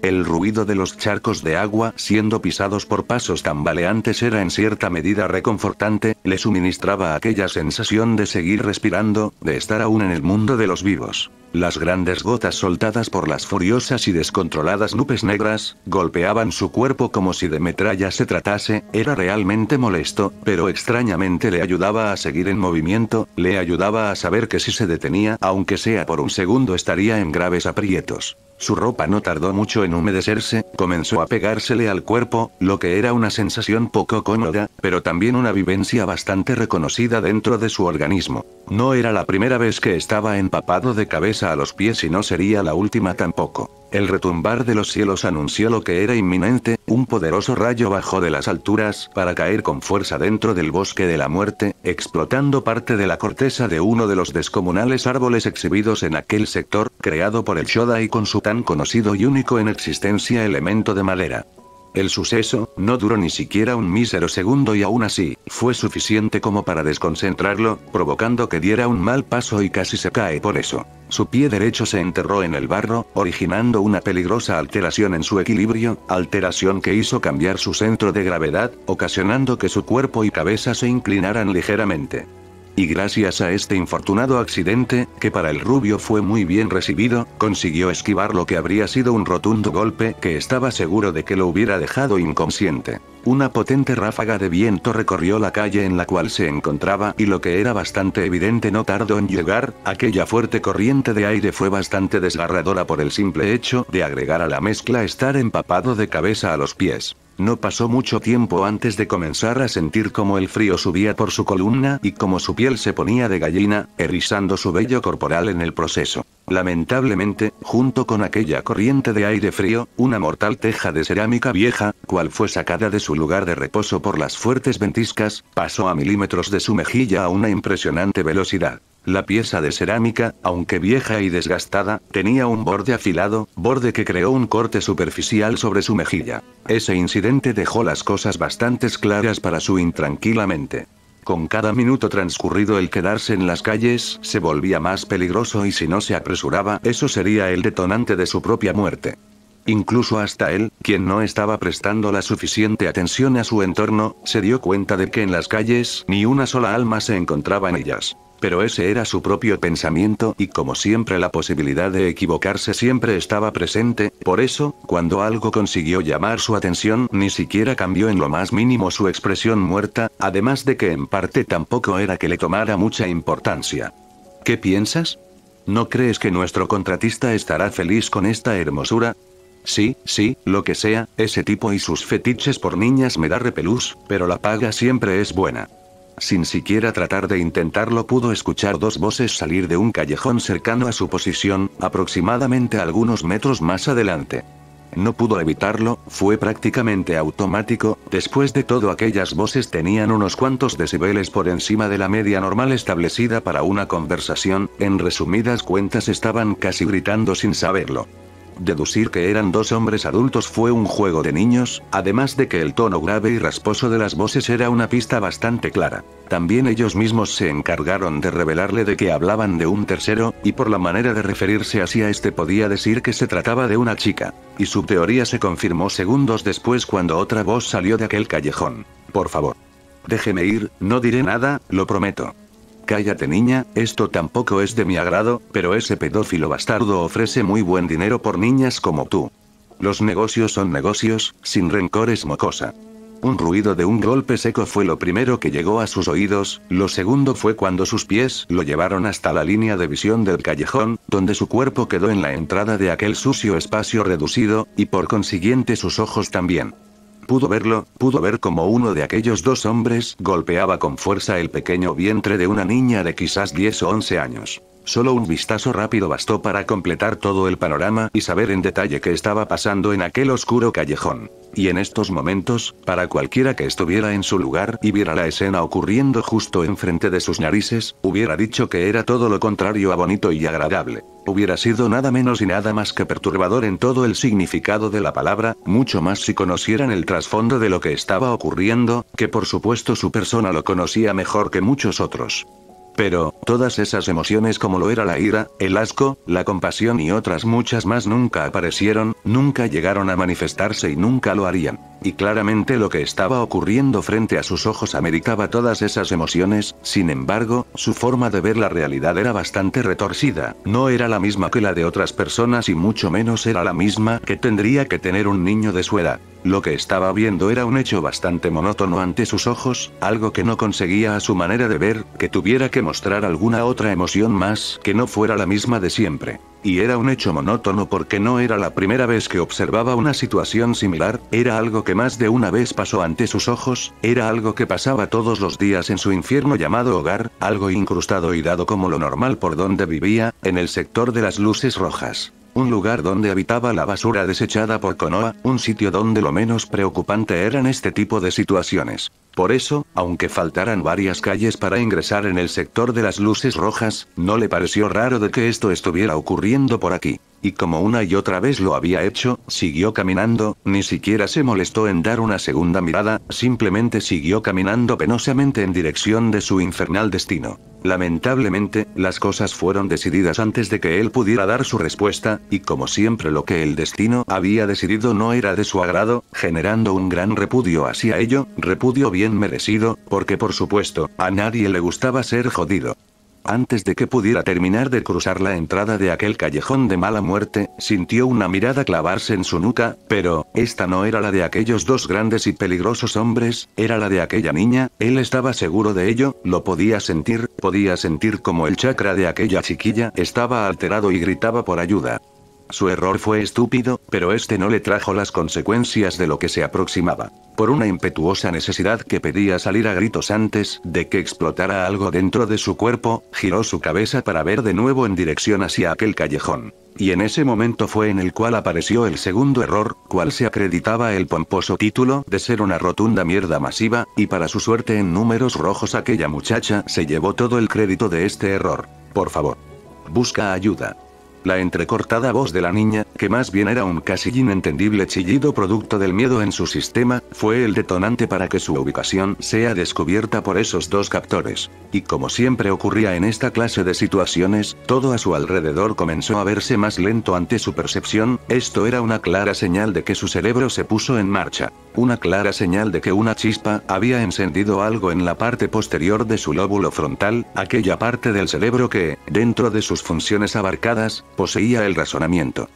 El ruido de los charcos de agua siendo pisados por pasos tambaleantes era en cierta medida reconfortante, le suministraba aquella sensación de seguir respirando, de estar aún en el mundo de los vivos. Las grandes gotas soltadas por las furiosas y descontroladas nubes negras, golpeaban su cuerpo como si de metralla se tratase. Era realmente molesto, pero extrañamente le ayudaba a seguir en movimiento, le ayudaba a saber que si se detenía, aunque sea por un segundo, estaría en graves aprietos. Su ropa no tardó mucho en humedecerse, comenzó a pegársele al cuerpo, lo que era una sensación poco cómoda, pero también una vivencia bastante reconocida dentro de su organismo. No era la primera vez que estaba empapado de cabeza a los pies y no sería la última tampoco. El retumbar de los cielos anunció lo que era inminente, un poderoso rayo bajó de las alturas para caer con fuerza dentro del bosque de la muerte, explotando parte de la corteza de uno de los descomunales árboles exhibidos en aquel sector, creado por el Shodai con su tan conocido y único en existencia elemento de madera. El suceso no duró ni siquiera un mísero segundo y aún así, fue suficiente como para desconcentrarlo, provocando que diera un mal paso y casi se cae por eso. Su pie derecho se enterró en el barro, originando una peligrosa alteración en su equilibrio, alteración que hizo cambiar su centro de gravedad, ocasionando que su cuerpo y cabeza se inclinaran ligeramente. Y gracias a este infortunado accidente, que para el rubio fue muy bien recibido, consiguió esquivar lo que habría sido un rotundo golpe que estaba seguro de que lo hubiera dejado inconsciente. Una potente ráfaga de viento recorrió la calle en la cual se encontraba y lo que era bastante evidente no tardó en llegar, aquella fuerte corriente de aire fue bastante desgarradora por el simple hecho de agregar a la mezcla estar empapado de cabeza a los pies. No pasó mucho tiempo antes de comenzar a sentir cómo el frío subía por su columna y cómo su piel se ponía de gallina, erizando su vello corporal en el proceso. Lamentablemente, junto con aquella corriente de aire frío, una mortal teja de cerámica vieja, cual fue sacada de su lugar de reposo por las fuertes ventiscas, pasó a milímetros de su mejilla a una impresionante velocidad. La pieza de cerámica, aunque vieja y desgastada, tenía un borde afilado, borde que creó un corte superficial sobre su mejilla. Ese incidente dejó las cosas bastante claras para su intranquila mente. Con cada minuto transcurrido el quedarse en las calles se volvía más peligroso y si no se apresuraba, eso sería el detonante de su propia muerte. Incluso hasta él, quien no estaba prestando la suficiente atención a su entorno, se dio cuenta de que en las calles ni una sola alma se encontraba en ellas. Pero ese era su propio pensamiento y como siempre la posibilidad de equivocarse siempre estaba presente, por eso, cuando algo consiguió llamar su atención ni siquiera cambió en lo más mínimo su expresión muerta, además de que en parte tampoco era que le tomara mucha importancia. ¿Qué piensas? ¿No crees que nuestro contratista estará feliz con esta hermosura? Sí, lo que sea, ese tipo y sus fetiches por niñas me da repelús, pero la paga siempre es buena. Sin siquiera tratar de intentarlo pudo escuchar dos voces salir de un callejón cercano a su posición, aproximadamente algunos metros más adelante. No pudo evitarlo, fue prácticamente automático, después de todo aquellas voces tenían unos cuantos decibeles por encima de la media normal establecida para una conversación, en resumidas cuentas estaban casi gritando sin saberlo. Deducir que eran dos hombres adultos fue un juego de niños, además de que el tono grave y rasposo de las voces era una pista bastante clara. También ellos mismos se encargaron de revelarle de que hablaban de un tercero, y por la manera de referirse hacia este podía decir que se trataba de una chica. Y su teoría se confirmó segundos después cuando otra voz salió de aquel callejón. Por favor. Déjeme ir, no diré nada, lo prometo. Cállate niña, esto tampoco es de mi agrado, pero ese pedófilo bastardo ofrece muy buen dinero por niñas como tú. Los negocios son negocios, sin rencores mocosa. Un ruido de un golpe seco fue lo primero que llegó a sus oídos, lo segundo fue cuando sus pies lo llevaron hasta la línea de visión del callejón, donde su cuerpo quedó en la entrada de aquel sucio espacio reducido, y por consiguiente sus ojos también. Pudo verlo, pudo ver como uno de aquellos dos hombres golpeaba con fuerza el pequeño vientre de una niña de quizás 10 o 11 años. Solo un vistazo rápido bastó para completar todo el panorama y saber en detalle qué estaba pasando en aquel oscuro callejón. Y en estos momentos, para cualquiera que estuviera en su lugar y viera la escena ocurriendo justo enfrente de sus narices, hubiera dicho que era todo lo contrario a bonito y agradable. Hubiera sido nada menos y nada más que perturbador en todo el significado de la palabra, mucho más si conocieran el trasfondo de lo que estaba ocurriendo, que por supuesto su persona lo conocía mejor que muchos otros. Pero, todas esas emociones como lo era la ira, el asco, la compasión y otras muchas más nunca aparecieron, nunca llegaron a manifestarse y nunca lo harían. Y claramente lo que estaba ocurriendo frente a sus ojos ameritaba todas esas emociones, sin embargo, su forma de ver la realidad era bastante retorcida, no era la misma que la de otras personas y mucho menos era la misma que tendría que tener un niño de su edad. Lo que estaba viendo era un hecho bastante monótono ante sus ojos, algo que no conseguía a su manera de ver, que tuviera que mostrar alguna otra emoción más que no fuera la misma de siempre. Y era un hecho monótono porque no era la primera vez que observaba una situación similar, era algo que más de una vez pasó ante sus ojos, era algo que pasaba todos los días en su infierno llamado hogar, algo incrustado y dado como lo normal por donde vivía, en el sector de las luces rojas. Un lugar donde habitaba la basura desechada por Konoha, un sitio donde lo menos preocupante eran este tipo de situaciones. Por eso, aunque faltaran varias calles para ingresar en el sector de las luces rojas, no le pareció raro de que esto estuviera ocurriendo por aquí. Y como una y otra vez lo había hecho, siguió caminando, ni siquiera se molestó en dar una segunda mirada, simplemente siguió caminando penosamente en dirección de su infernal destino. Lamentablemente, las cosas fueron decididas antes de que él pudiera dar su respuesta, y como siempre lo que el destino había decidido no era de su agrado, generando un gran repudio hacia ello, repudio bien merecido, porque por supuesto, a nadie le gustaba ser jodido. Antes de que pudiera terminar de cruzar la entrada de aquel callejón de mala muerte, sintió una mirada clavarse en su nuca, pero, esta no era la de aquellos dos grandes y peligrosos hombres, era la de aquella niña, él estaba seguro de ello, lo podía sentir como el chakra de aquella chiquilla estaba alterado y gritaba por ayuda. Su error fue estúpido, pero este no le trajo las consecuencias de lo que se aproximaba. Por una impetuosa necesidad que pedía salir a gritos antes de que explotara algo dentro de su cuerpo, giró su cabeza para ver de nuevo en dirección hacia aquel callejón. Y en ese momento fue en el cual apareció el segundo error, cual se acreditaba el pomposo título de ser una rotunda mierda masiva, y para su suerte en números rojos aquella muchacha se llevó todo el crédito de este error. Por favor. Busca ayuda. La entrecortada voz de la niña, que más bien era un casi inentendible chillido producto del miedo en su sistema, fue el detonante para que su ubicación sea descubierta por esos dos captores. Y como siempre ocurría en esta clase de situaciones, todo a su alrededor comenzó a verse más lento ante su percepción, esto era una clara señal de que su cerebro se puso en marcha. Una clara señal de que una chispa había encendido algo en la parte posterior de su lóbulo frontal, aquella parte del cerebro que, dentro de sus funciones abarcadas, poseía el razonamiento.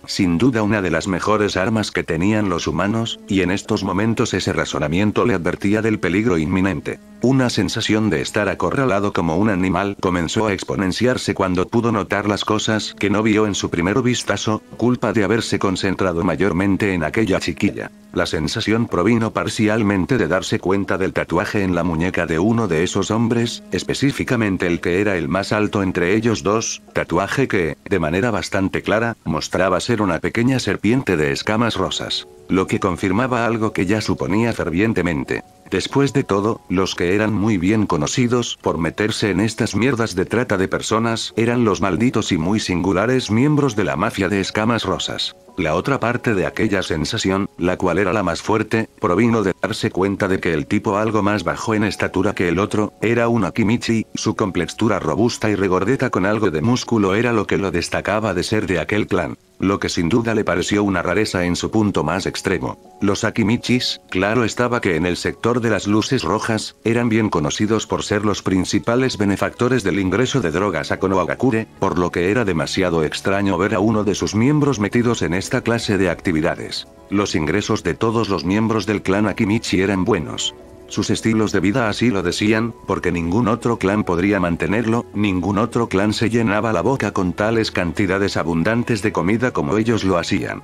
Sin duda una de las mejores armas que tenían los humanos, y en estos momentos ese razonamiento le advertía del peligro inminente. Una sensación de estar acorralado como un animal comenzó a exponenciarse cuando pudo notar las cosas que no vio en su primer vistazo, culpa de haberse concentrado mayormente en aquella chiquilla. La sensación provino parcialmente de darse cuenta del tatuaje en la muñeca de uno de esos hombres, específicamente el que era el más alto entre ellos dos, tatuaje que, de manera bastante clara, mostraba ser una pequeña serpiente de escamas rosas. Lo que confirmaba algo que ya suponía fervientemente. Después de todo, los que eran muy bien conocidos por meterse en estas mierdas de trata de personas eran los malditos y muy singulares miembros de la mafia de escamas rosas. La otra parte de aquella sensación, la cual era la más fuerte, provino de darse cuenta de que el tipo algo más bajo en estatura que el otro, era un Akimichi, su complexura robusta y regordeta con algo de músculo era lo que lo destacaba de ser de aquel clan. Lo que sin duda le pareció una rareza en su punto más extremo. Los Akimichis, claro estaba que en el sector de las luces rojas, eran bien conocidos por ser los principales benefactores del ingreso de drogas a Konohagakure, por lo que era demasiado extraño ver a uno de sus miembros metidos en esta clase de actividades. Los ingresos de todos los miembros del clan Akimichi eran buenos. Sus estilos de vida así lo decían, porque ningún otro clan podría mantenerlo, ningún otro clan se llenaba la boca con tales cantidades abundantes de comida como ellos lo hacían.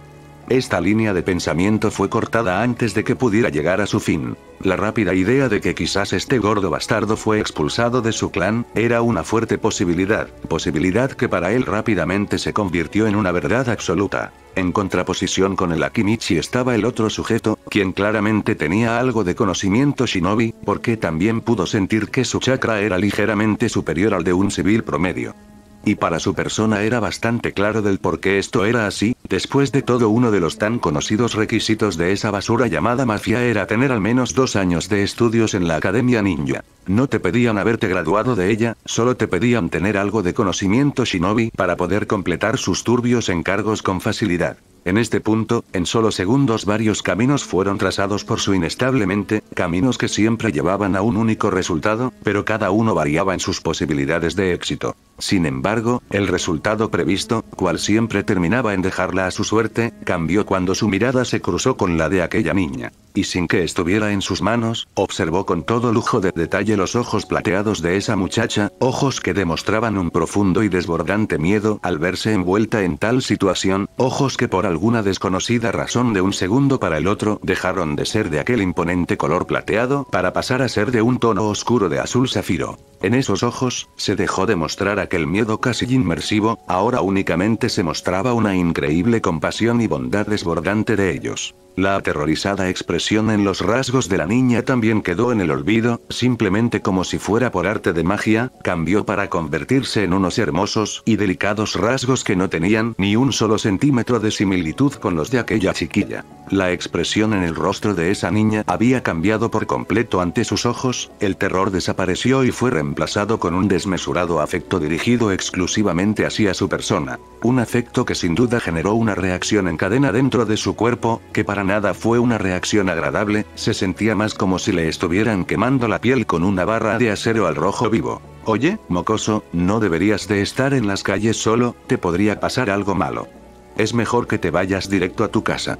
Esta línea de pensamiento fue cortada antes de que pudiera llegar a su fin. La rápida idea de que quizás este gordo bastardo fue expulsado de su clan, era una fuerte posibilidad que para él rápidamente se convirtió en una verdad absoluta. En contraposición con el Akimichi estaba el otro sujeto, quien claramente tenía algo de conocimiento shinobi, porque también pudo sentir que su chakra era ligeramente superior al de un civil promedio. Y para su persona era bastante claro del por qué esto era así, después de todo uno de los tan conocidos requisitos de esa basura llamada mafia era tener al menos 2 años de estudios en la Academia Ninja. No te pedían haberte graduado de ella, solo te pedían tener algo de conocimiento shinobi para poder completar sus turbios encargos con facilidad. En este punto, en solo segundos varios caminos fueron trazados por su inestable mente, caminos que siempre llevaban a un único resultado, pero cada uno variaba en sus posibilidades de éxito. Sin embargo, el resultado previsto, cual siempre terminaba en dejarla a su suerte, cambió cuando su mirada se cruzó con la de aquella niña. Y sin que estuviera en sus manos, observó con todo lujo de detalle los ojos plateados de esa muchacha, ojos que demostraban un profundo y desbordante miedo al verse envuelta en tal situación, ojos que por alguna desconocida razón de un segundo para el otro dejaron de ser de aquel imponente color plateado para pasar a ser de un tono oscuro de azul zafiro. En esos ojos, se dejó de mostrar aquel miedo casi inmersivo, ahora únicamente se mostraba una increíble compasión y bondad desbordante de ellos. La aterrorizada expresión en los rasgos de la niña también quedó en el olvido, simplemente como si fuera por arte de magia, cambió para convertirse en unos hermosos y delicados rasgos que no tenían ni un solo centímetro de similitud con los de aquella chiquilla. La expresión en el rostro de esa niña había cambiado por completo ante sus ojos, el terror desapareció y fue reemplazado con un desmesurado afecto dirigido exclusivamente hacia su persona. Un afecto que sin duda generó una reacción en cadena dentro de su cuerpo, que para nada fue una reacción agradable, se sentía más como si le estuvieran quemando la piel con una barra de acero al rojo vivo. Oye, mocoso, no deberías de estar en las calles solo, te podría pasar algo malo. Es mejor que te vayas directo a tu casa.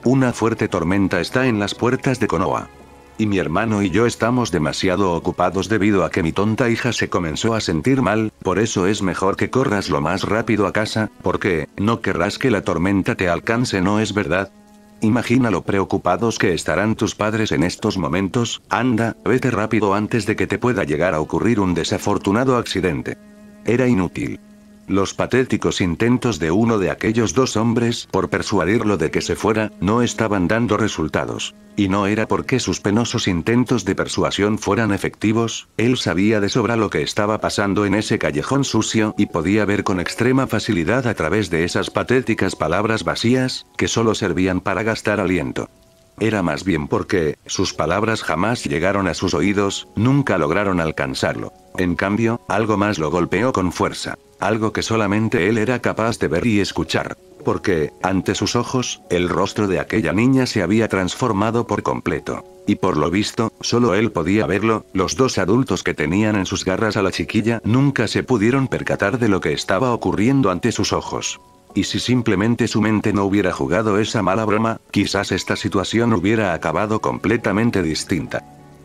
Una fuerte tormenta está en las puertas de Konoha. Y mi hermano y yo estamos demasiado ocupados debido a que mi tonta hija se comenzó a sentir mal, por eso es mejor que corras lo más rápido a casa, porque no querrás que la tormenta te alcance, ¿no es verdad? Imagina lo preocupados que estarán tus padres en estos momentos, anda, vete rápido antes de que te pueda llegar a ocurrir un desafortunado accidente. Era inútil. Los patéticos intentos de uno de aquellos dos hombres por persuadirlo de que se fuera, no estaban dando resultados. Y no era porque sus penosos intentos de persuasión fueran efectivos, él sabía de sobra lo que estaba pasando en ese callejón sucio y podía ver con extrema facilidad a través de esas patéticas palabras vacías, que solo servían para gastar aliento. Era más bien porque, sus palabras jamás llegaron a sus oídos, nunca lograron alcanzarlo. En cambio, algo más lo golpeó con fuerza. Algo que solamente él era capaz de ver y escuchar. Porque, ante sus ojos, el rostro de aquella niña se había transformado por completo. Y por lo visto, solo él podía verlo, los dos adultos que tenían en sus garras a la chiquilla nunca se pudieron percatar de lo que estaba ocurriendo ante sus ojos. Y si simplemente su mente no hubiera jugado esa mala broma, quizás esta situación hubiera acabado completamente distinta.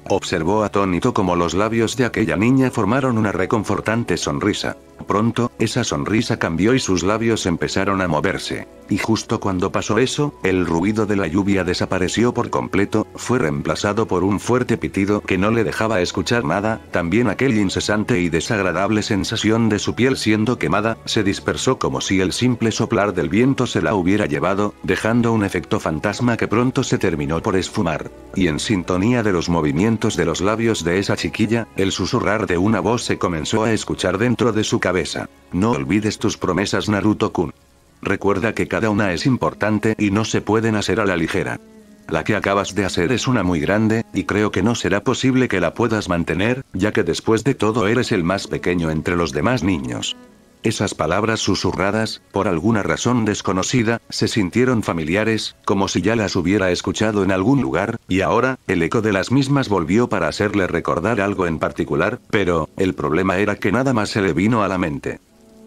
Observó atónito cómo los labios de aquella niña formaron una reconfortante sonrisa. Pronto, esa sonrisa cambió y sus labios empezaron a moverse. Y justo cuando pasó eso, el ruido de la lluvia desapareció por completo, fue reemplazado por un fuerte pitido que no le dejaba escuchar nada, también aquella incesante y desagradable sensación de su piel siendo quemada, se dispersó como si el simple soplar del viento se la hubiera llevado, dejando un efecto fantasma que pronto se terminó por esfumar. Y en sintonía de los movimientos de los labios de esa chiquilla, el susurrar de una voz se comenzó a escuchar dentro de su cabeza. No olvides tus promesas, Naruto-kun. Recuerda que cada una es importante y no se pueden hacer a la ligera. La que acabas de hacer es una muy grande, y creo que no será posible que la puedas mantener, ya que después de todo eres el más pequeño entre los demás niños. Esas palabras susurradas, por alguna razón desconocida, se sintieron familiares, como si ya las hubiera escuchado en algún lugar, y ahora, el eco de las mismas volvió para hacerle recordar algo en particular, pero, el problema era que nada más se le vino a la mente.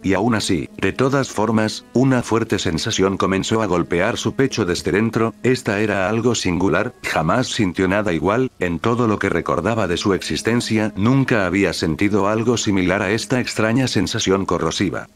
Y aún así, de todas formas, una fuerte sensación comenzó a golpear su pecho desde dentro, esta era algo singular, jamás sintió nada igual, en todo lo que recordaba de su existencia, nunca había sentido algo similar a esta extraña sensación corrosiva.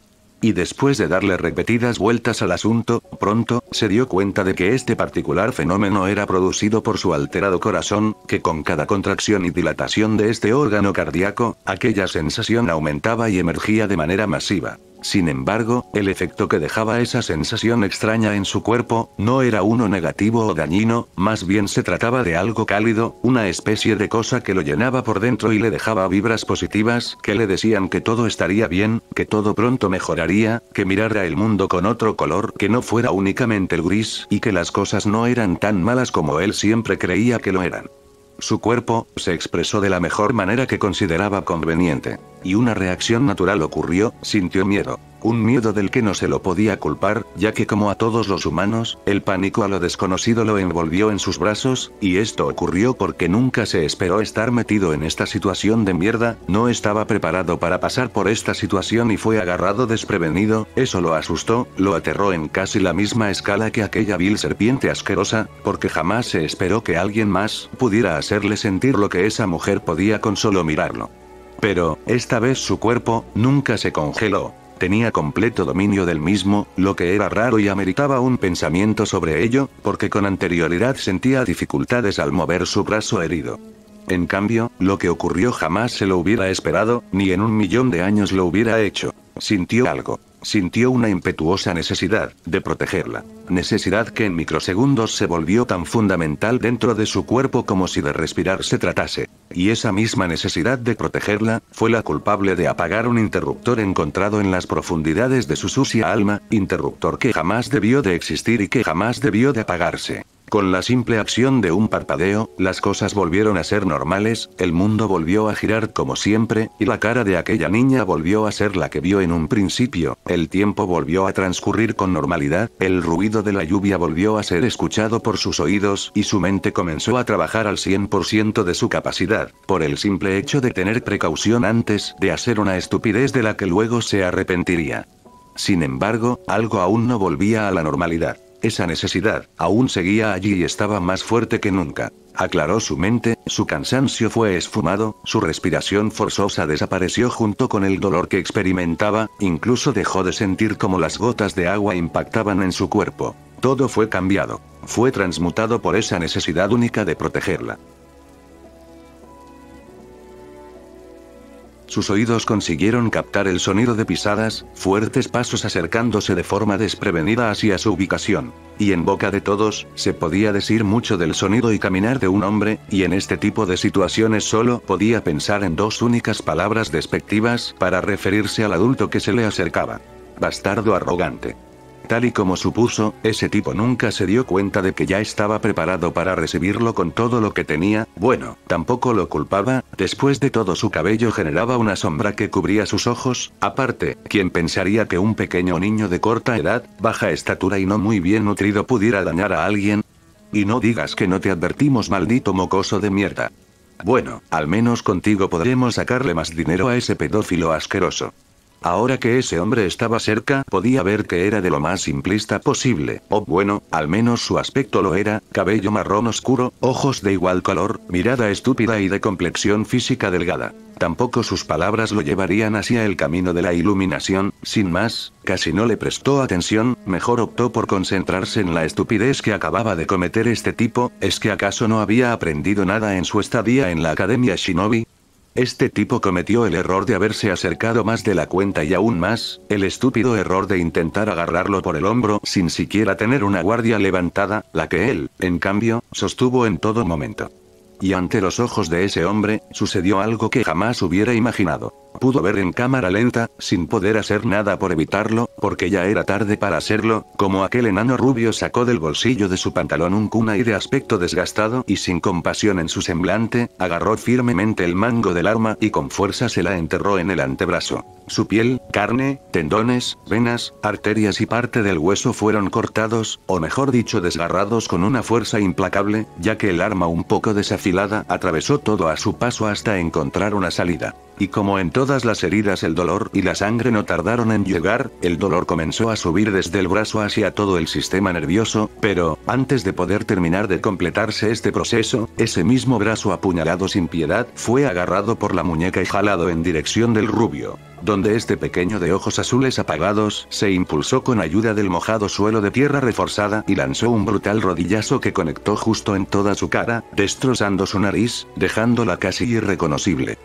Y después de darle repetidas vueltas al asunto, pronto, se dio cuenta de que este particular fenómeno era producido por su alterado corazón, que con cada contracción y dilatación de este órgano cardíaco, aquella sensación aumentaba y emergía de manera masiva. Sin embargo, el efecto que dejaba esa sensación extraña en su cuerpo, no era uno negativo o dañino, más bien se trataba de algo cálido, una especie de cosa que lo llenaba por dentro y le dejaba vibras positivas, que le decían que todo estaría bien, que todo pronto mejoraría, que mirara el mundo con otro color que no fuera únicamente el gris, y que las cosas no eran tan malas como él siempre creía que lo eran. Su cuerpo se expresó de la mejor manera que consideraba conveniente. Y una reacción natural ocurrió, sintió miedo. Un miedo del que no se lo podía culpar, ya que como a todos los humanos, el pánico a lo desconocido lo envolvió en sus brazos, y esto ocurrió porque nunca se esperó estar metido en esta situación de mierda, no estaba preparado para pasar por esta situación y fue agarrado desprevenido, eso lo asustó, lo aterró en casi la misma escala que aquella vil serpiente asquerosa, porque jamás se esperó que alguien más pudiera hacerle sentir lo que esa mujer podía con solo mirarlo. Pero, esta vez su cuerpo, nunca se congeló. Tenía completo dominio del mismo, lo que era raro y ameritaba un pensamiento sobre ello, porque con anterioridad sentía dificultades al mover su brazo herido. En cambio, lo que ocurrió jamás se lo hubiera esperado, ni en 1.000.000 de años lo hubiera hecho. Sintió algo. Sintió una impetuosa necesidad de protegerla. Necesidad que en microsegundos se volvió tan fundamental dentro de su cuerpo como si de respirar se tratase. Y esa misma necesidad de protegerla, fue la culpable de apagar un interruptor encontrado en las profundidades de su sucia alma, interruptor que jamás debió de existir y que jamás debió de apagarse. Con la simple acción de un parpadeo, las cosas volvieron a ser normales, el mundo volvió a girar como siempre, y la cara de aquella niña volvió a ser la que vio en un principio, el tiempo volvió a transcurrir con normalidad, el ruido de la lluvia volvió a ser escuchado por sus oídos y su mente comenzó a trabajar al 100% de su capacidad, por el simple hecho de tener precaución antes de hacer una estupidez de la que luego se arrepentiría. Sin embargo, algo aún no volvía a la normalidad. Esa necesidad, aún seguía allí y estaba más fuerte que nunca. Aclaró su mente, su cansancio fue esfumado, su respiración forzosa desapareció junto con el dolor que experimentaba, incluso dejó de sentir cómo las gotas de agua impactaban en su cuerpo. Todo fue cambiado. Fue transmutado por esa necesidad única de protegerla. Sus oídos consiguieron captar el sonido de pisadas, fuertes pasos acercándose de forma desprevenida hacia su ubicación. Y en boca de todos, se podía decir mucho del sonido y caminar de un hombre, y en este tipo de situaciones solo podía pensar en dos únicas palabras despectivas para referirse al adulto que se le acercaba. Bastardo arrogante. Tal y como supuso, ese tipo nunca se dio cuenta de que ya estaba preparado para recibirlo con todo lo que tenía, bueno, tampoco lo culpaba, después de todo su cabello generaba una sombra que cubría sus ojos, aparte, ¿quién pensaría que un pequeño niño de corta edad, baja estatura y no muy bien nutrido pudiera dañar a alguien? Y no digas que no te advertimos, maldito mocoso de mierda. Bueno, al menos contigo podremos sacarle más dinero a ese pedófilo asqueroso. Ahora que ese hombre estaba cerca, podía ver que era de lo más simplista posible, o bueno, al menos su aspecto lo era, cabello marrón oscuro, ojos de igual color, mirada estúpida y de complexión física delgada. Tampoco sus palabras lo llevarían hacia el camino de la iluminación, sin más, casi no le prestó atención, mejor optó por concentrarse en la estupidez que acababa de cometer este tipo. ¿Es que acaso no había aprendido nada en su estadía en la Academia Shinobi? Este tipo cometió el error de haberse acercado más de la cuenta y aún más, el estúpido error de intentar agarrarlo por el hombro sin siquiera tener una guardia levantada, la que él, en cambio, sostuvo en todo momento. Y ante los ojos de ese hombre, sucedió algo que jamás hubiera imaginado. Pudo ver en cámara lenta, sin poder hacer nada por evitarlo, porque ya era tarde para hacerlo, como aquel enano rubio sacó del bolsillo de su pantalón un kunai de aspecto desgastado y sin compasión en su semblante, agarró firmemente el mango del arma y con fuerza se la enterró en el antebrazo. Su piel, carne, tendones, venas, arterias y parte del hueso fueron cortados, o mejor dicho desgarrados con una fuerza implacable, ya que el arma un poco desafilada atravesó todo a su paso hasta encontrar una salida. Y como en todas las heridas el dolor y la sangre no tardaron en llegar, el dolor comenzó a subir desde el brazo hacia todo el sistema nervioso, pero, antes de poder terminar de completarse este proceso, ese mismo brazo apuñalado sin piedad fue agarrado por la muñeca y jalado en dirección del rubio, donde este pequeño de ojos azules apagados se impulsó con ayuda del mojado suelo de tierra reforzada y lanzó un brutal rodillazo que conectó justo en toda su cara, destrozando su nariz, dejándola casi irreconocible.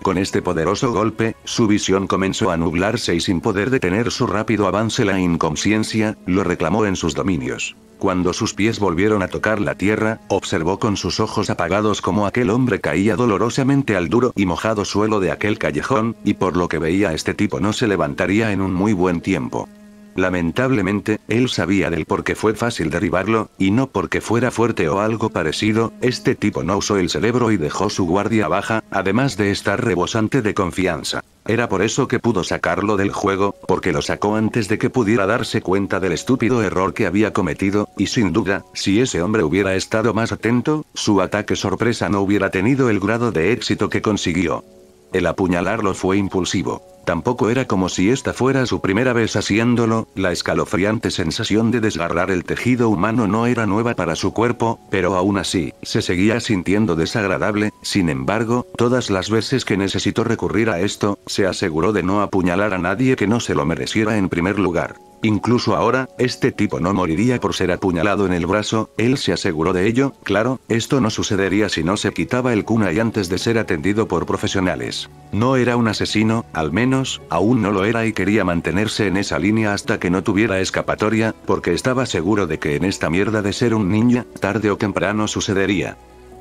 Con este poderoso golpe, su visión comenzó a nublarse y sin poder detener su rápido avance la inconsciencia lo reclamó en sus dominios. Cuando sus pies volvieron a tocar la tierra, observó con sus ojos apagados cómo aquel hombre caía dolorosamente al duro y mojado suelo de aquel callejón, y por lo que veía este tipo no se levantaría en un muy buen tiempo. Lamentablemente, él sabía del por qué fue fácil derribarlo, y no porque fuera fuerte o algo parecido, este tipo no usó el cerebro y dejó su guardia baja, además de estar rebosante de confianza. Era por eso que pudo sacarlo del juego, porque lo sacó antes de que pudiera darse cuenta del estúpido error que había cometido, y sin duda, si ese hombre hubiera estado más atento, su ataque sorpresa no hubiera tenido el grado de éxito que consiguió. El apuñalarlo fue impulsivo. Tampoco era como si esta fuera su primera vez haciéndolo, la escalofriante sensación de desgarrar el tejido humano no era nueva para su cuerpo, pero aún así, se seguía sintiendo desagradable. Sin embargo, todas las veces que necesitó recurrir a esto, se aseguró de no apuñalar a nadie que no se lo mereciera en primer lugar. Incluso ahora, este tipo no moriría por ser apuñalado en el brazo, él se aseguró de ello. Claro, esto no sucedería si no se quitaba el kunai antes de ser atendido por profesionales. No era un asesino, al menos, aún no lo era, y quería mantenerse en esa línea hasta que no tuviera escapatoria, porque estaba seguro de que en esta mierda de ser un ninja, tarde o temprano sucedería.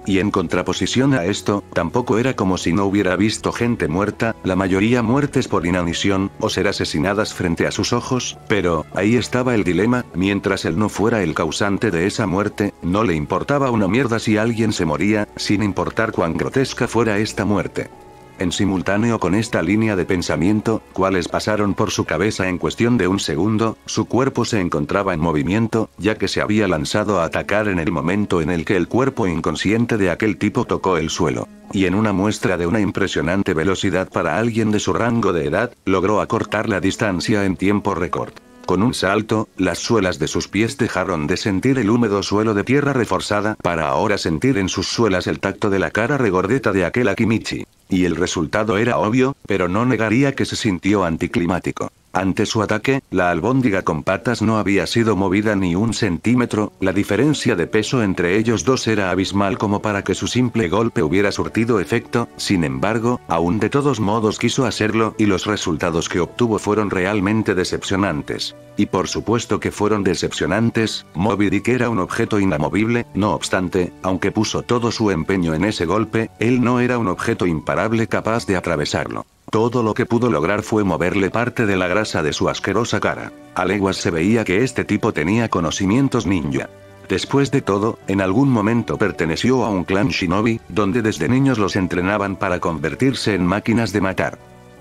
Y en contraposición a esto, tampoco era como si no hubiera visto gente muerta, la mayoría muertes por inanición, o ser asesinadas frente a sus ojos, pero, ahí estaba el dilema, mientras él no fuera el causante de esa muerte, no le importaba una mierda si alguien se moría, sin importar cuán grotesca fuera esta muerte. En simultáneo con esta línea de pensamiento, cuales pasaron por su cabeza en cuestión de un segundo, su cuerpo se encontraba en movimiento, ya que se había lanzado a atacar en el momento en el que el cuerpo inconsciente de aquel tipo tocó el suelo. Y en una muestra de una impresionante velocidad para alguien de su rango de edad, logró acortar la distancia en tiempo récord. Con un salto, las suelas de sus pies dejaron de sentir el húmedo suelo de tierra reforzada para ahora sentir en sus suelas el tacto de la cara regordeta de aquel Akimichi. Y el resultado era obvio, pero no negaría que se sintió anticlimático. Ante su ataque, la albóndiga con patas no había sido movida ni un centímetro, la diferencia de peso entre ellos dos era abismal como para que su simple golpe hubiera surtido efecto. Sin embargo, aún de todos modos quiso hacerlo, y los resultados que obtuvo fueron realmente decepcionantes. Y por supuesto que fueron decepcionantes, Moby Dick era un objeto inamovible, no obstante, aunque puso todo su empeño en ese golpe, él no era un objeto imparable capaz de atravesarlo. Todo lo que pudo lograr fue moverle parte de la grasa de su asquerosa cara. A leguas se veía que este tipo tenía conocimientos ninja. Después de todo, en algún momento perteneció a un clan shinobi, donde desde niños los entrenaban para convertirse en máquinas de matar.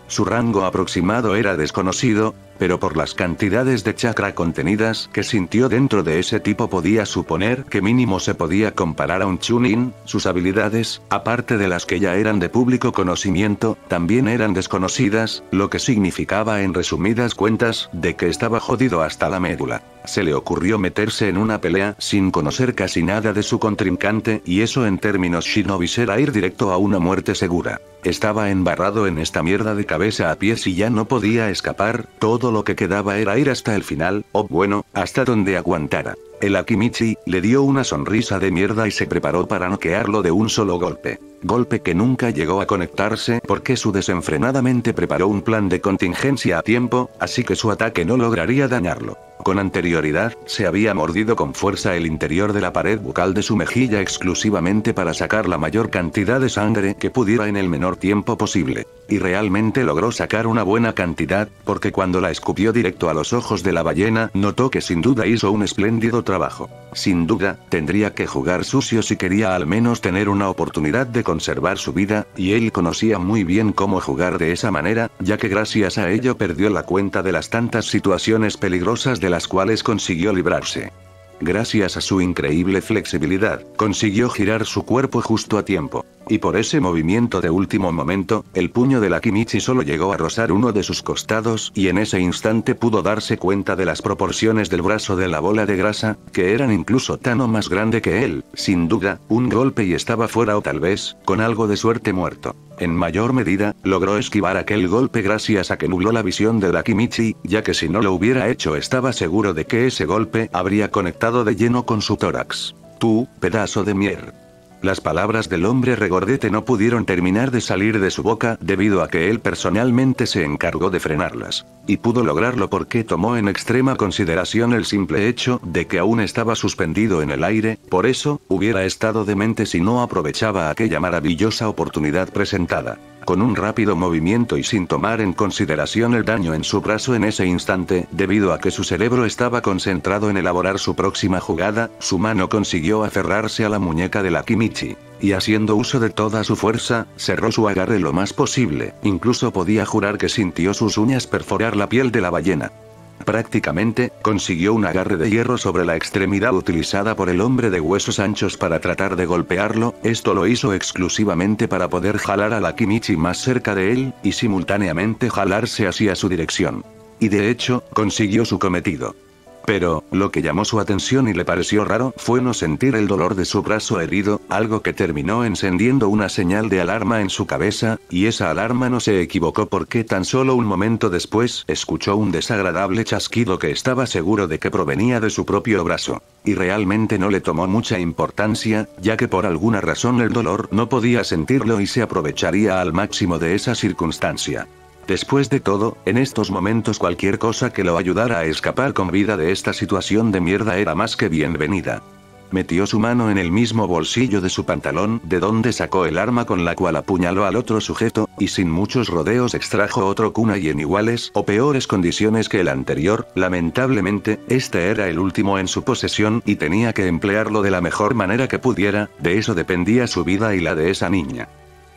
Su rango aproximado era desconocido, pero por las cantidades de chakra contenidas que sintió dentro de ese tipo podía suponer que mínimo se podía comparar a un chunin. Sus habilidades, aparte de las que ya eran de público conocimiento, también eran desconocidas, lo que significaba en resumidas cuentas, de que estaba jodido hasta la médula. Se le ocurrió meterse en una pelea sin conocer casi nada de su contrincante, y eso en términos shinobis era ir directo a una muerte segura. Estaba embarrado en esta mierda de cabeza a pies y ya no podía escapar, todo lo que quedaba era ir hasta el final, o bueno, hasta donde aguantara. El Akimichi le dio una sonrisa de mierda y se preparó para noquearlo de un solo golpe. Golpe que nunca llegó a conectarse porque su desenfrenadamente preparó un plan de contingencia a tiempo, así que su ataque no lograría dañarlo. Con anterioridad, se había mordido con fuerza el interior de la pared bucal de su mejilla exclusivamente para sacar la mayor cantidad de sangre que pudiera en el menor tiempo posible. Y realmente logró sacar una buena cantidad, porque cuando la escupió directo a los ojos de la ballena, notó que sin duda hizo un espléndido trabajo. Sin duda, tendría que jugar sucio si quería al menos tener una oportunidad de conservar su vida, y él conocía muy bien cómo jugar de esa manera, ya que gracias a ello perdió la cuenta de las tantas situaciones peligrosas de las cuales consiguió librarse. Gracias a su increíble flexibilidad, consiguió girar su cuerpo justo a tiempo. Y por ese movimiento de último momento, el puño del Akimichi solo llegó a rozar uno de sus costados y en ese instante pudo darse cuenta de las proporciones del brazo de la bola de grasa, que eran incluso tan o más grande que él. Sin duda, un golpe y estaba fuera o tal vez, con algo de suerte muerto. En mayor medida, logró esquivar aquel golpe gracias a que nubló la visión del Akimichi, ya que si no lo hubiera hecho estaba seguro de que ese golpe habría conectado de lleno con su tórax. Tú, pedazo de mierda. Las palabras del hombre regordete no pudieron terminar de salir de su boca debido a que él personalmente se encargó de frenarlas. Y pudo lograrlo porque tomó en extrema consideración el simple hecho de que aún estaba suspendido en el aire, por eso, hubiera estado demente si no aprovechaba aquella maravillosa oportunidad presentada. Con un rápido movimiento y sin tomar en consideración el daño en su brazo en ese instante, debido a que su cerebro estaba concentrado en elaborar su próxima jugada, su mano consiguió aferrarse a la muñeca del Akimichi. Y haciendo uso de toda su fuerza, cerró su agarre lo más posible, incluso podía jurar que sintió sus uñas perforar la piel de la ballena. Prácticamente, consiguió un agarre de hierro sobre la extremidad utilizada por el hombre de huesos anchos para tratar de golpearlo. Esto lo hizo exclusivamente para poder jalar al Akimichi más cerca de él, y simultáneamente jalarse hacia su dirección. Y de hecho, consiguió su cometido. Pero, lo que llamó su atención y le pareció raro fue no sentir el dolor de su brazo herido, algo que terminó encendiendo una señal de alarma en su cabeza, y esa alarma no se equivocó porque tan solo un momento después escuchó un desagradable chasquido que estaba seguro de que provenía de su propio brazo. Y realmente no le tomó mucha importancia, ya que por alguna razón el dolor no podía sentirlo y se aprovecharía al máximo de esa circunstancia. Después de todo, en estos momentos cualquier cosa que lo ayudara a escapar con vida de esta situación de mierda era más que bienvenida. Metió su mano en el mismo bolsillo de su pantalón, de donde sacó el arma con la cual apuñaló al otro sujeto, y sin muchos rodeos extrajo otro kunai en iguales o peores condiciones que el anterior. Lamentablemente, este era el último en su posesión y tenía que emplearlo de la mejor manera que pudiera, de eso dependía su vida y la de esa niña.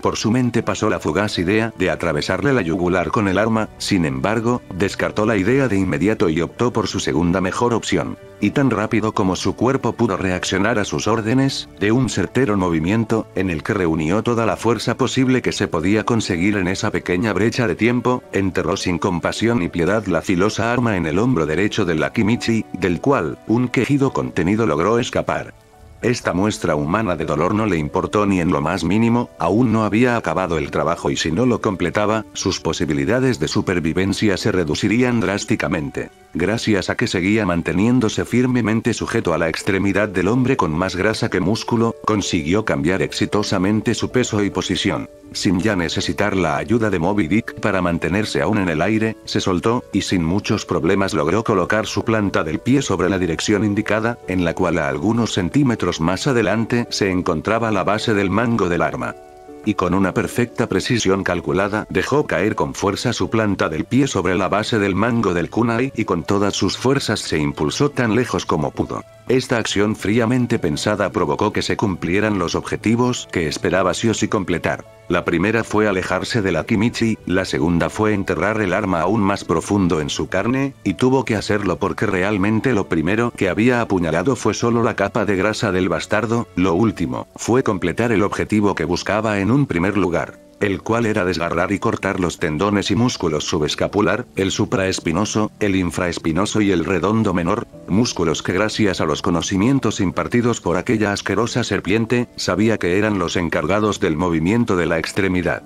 Por su mente pasó la fugaz idea de atravesarle la yugular con el arma, sin embargo, descartó la idea de inmediato y optó por su segunda mejor opción. Y tan rápido como su cuerpo pudo reaccionar a sus órdenes, de un certero movimiento, en el que reunió toda la fuerza posible que se podía conseguir en esa pequeña brecha de tiempo, enterró sin compasión ni piedad la filosa arma en el hombro derecho del Akimichi, del cual, un quejido contenido logró escapar. Esta muestra humana de dolor no le importó ni en lo más mínimo, aún no había acabado el trabajo y si no lo completaba, sus posibilidades de supervivencia se reducirían drásticamente. Gracias a que seguía manteniéndose firmemente sujeto a la extremidad del hombre con más grasa que músculo, consiguió cambiar exitosamente su peso y posición. Sin ya necesitar la ayuda de Moby Dick para mantenerse aún en el aire, se soltó, y sin muchos problemas logró colocar su planta del pie sobre la dirección indicada, en la cual a algunos centímetros más adelante se encontraba la base del mango del arma. Y con una perfecta precisión calculada, dejó caer con fuerza su planta del pie sobre la base del mango del kunai y con todas sus fuerzas se impulsó tan lejos como pudo. Esta acción fríamente pensada provocó que se cumplieran los objetivos que esperaba sí o sí completar. La primera fue alejarse del Akimichi, la segunda fue enterrar el arma aún más profundo en su carne, y tuvo que hacerlo porque realmente lo primero que había apuñalado fue solo la capa de grasa del bastardo, lo último fue completar el objetivo que buscaba en un primer lugar, el cual era desgarrar y cortar los tendones y músculos subescapular, el supraespinoso, el infraespinoso y el redondo menor, músculos que gracias a los conocimientos impartidos por aquella asquerosa serpiente, sabía que eran los encargados del movimiento de la extremidad.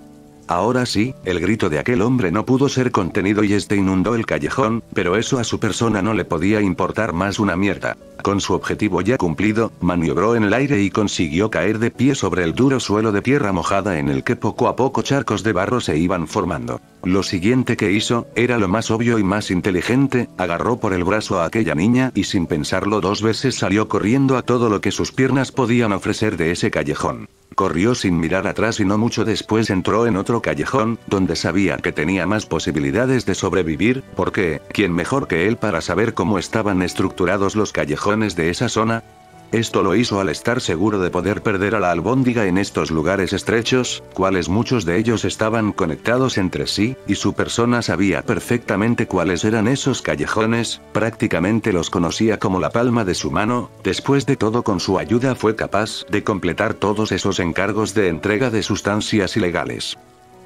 Ahora sí, el grito de aquel hombre no pudo ser contenido y este inundó el callejón, pero eso a su persona no le podía importar más una mierda. Con su objetivo ya cumplido, maniobró en el aire y consiguió caer de pie sobre el duro suelo de tierra mojada en el que poco a poco charcos de barro se iban formando. Lo siguiente que hizo, era lo más obvio y más inteligente, agarró por el brazo a aquella niña y sin pensarlo dos veces salió corriendo a todo lo que sus piernas podían ofrecer de ese callejón. Corrió sin mirar atrás y no mucho después entró en otro callejón, donde sabía que tenía más posibilidades de sobrevivir, porque, ¿quién mejor que él para saber cómo estaban estructurados los callejones de esa zona? Esto lo hizo al estar seguro de poder perder a la albóndiga en estos lugares estrechos, cuales muchos de ellos estaban conectados entre sí, y su persona sabía perfectamente cuáles eran esos callejones, prácticamente los conocía como la palma de su mano. Después de todo, con su ayuda fue capaz de completar todos esos encargos de entrega de sustancias ilegales.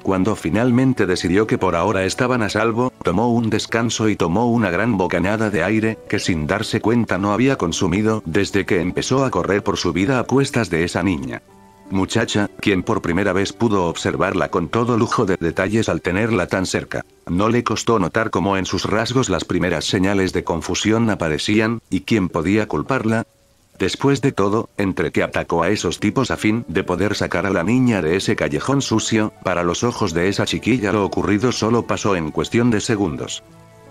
Cuando finalmente decidió que por ahora estaban a salvo, tomó un descanso y tomó una gran bocanada de aire, que sin darse cuenta no había consumido desde que empezó a correr por su vida a cuestas de esa niña. Muchacha, quien por primera vez pudo observarla con todo lujo de detalles al tenerla tan cerca. No le costó notar cómo en sus rasgos las primeras señales de confusión aparecían, y quién podía culparla. Después de todo, entre que atacó a esos tipos a fin de poder sacar a la niña de ese callejón sucio, para los ojos de esa chiquilla lo ocurrido solo pasó en cuestión de segundos.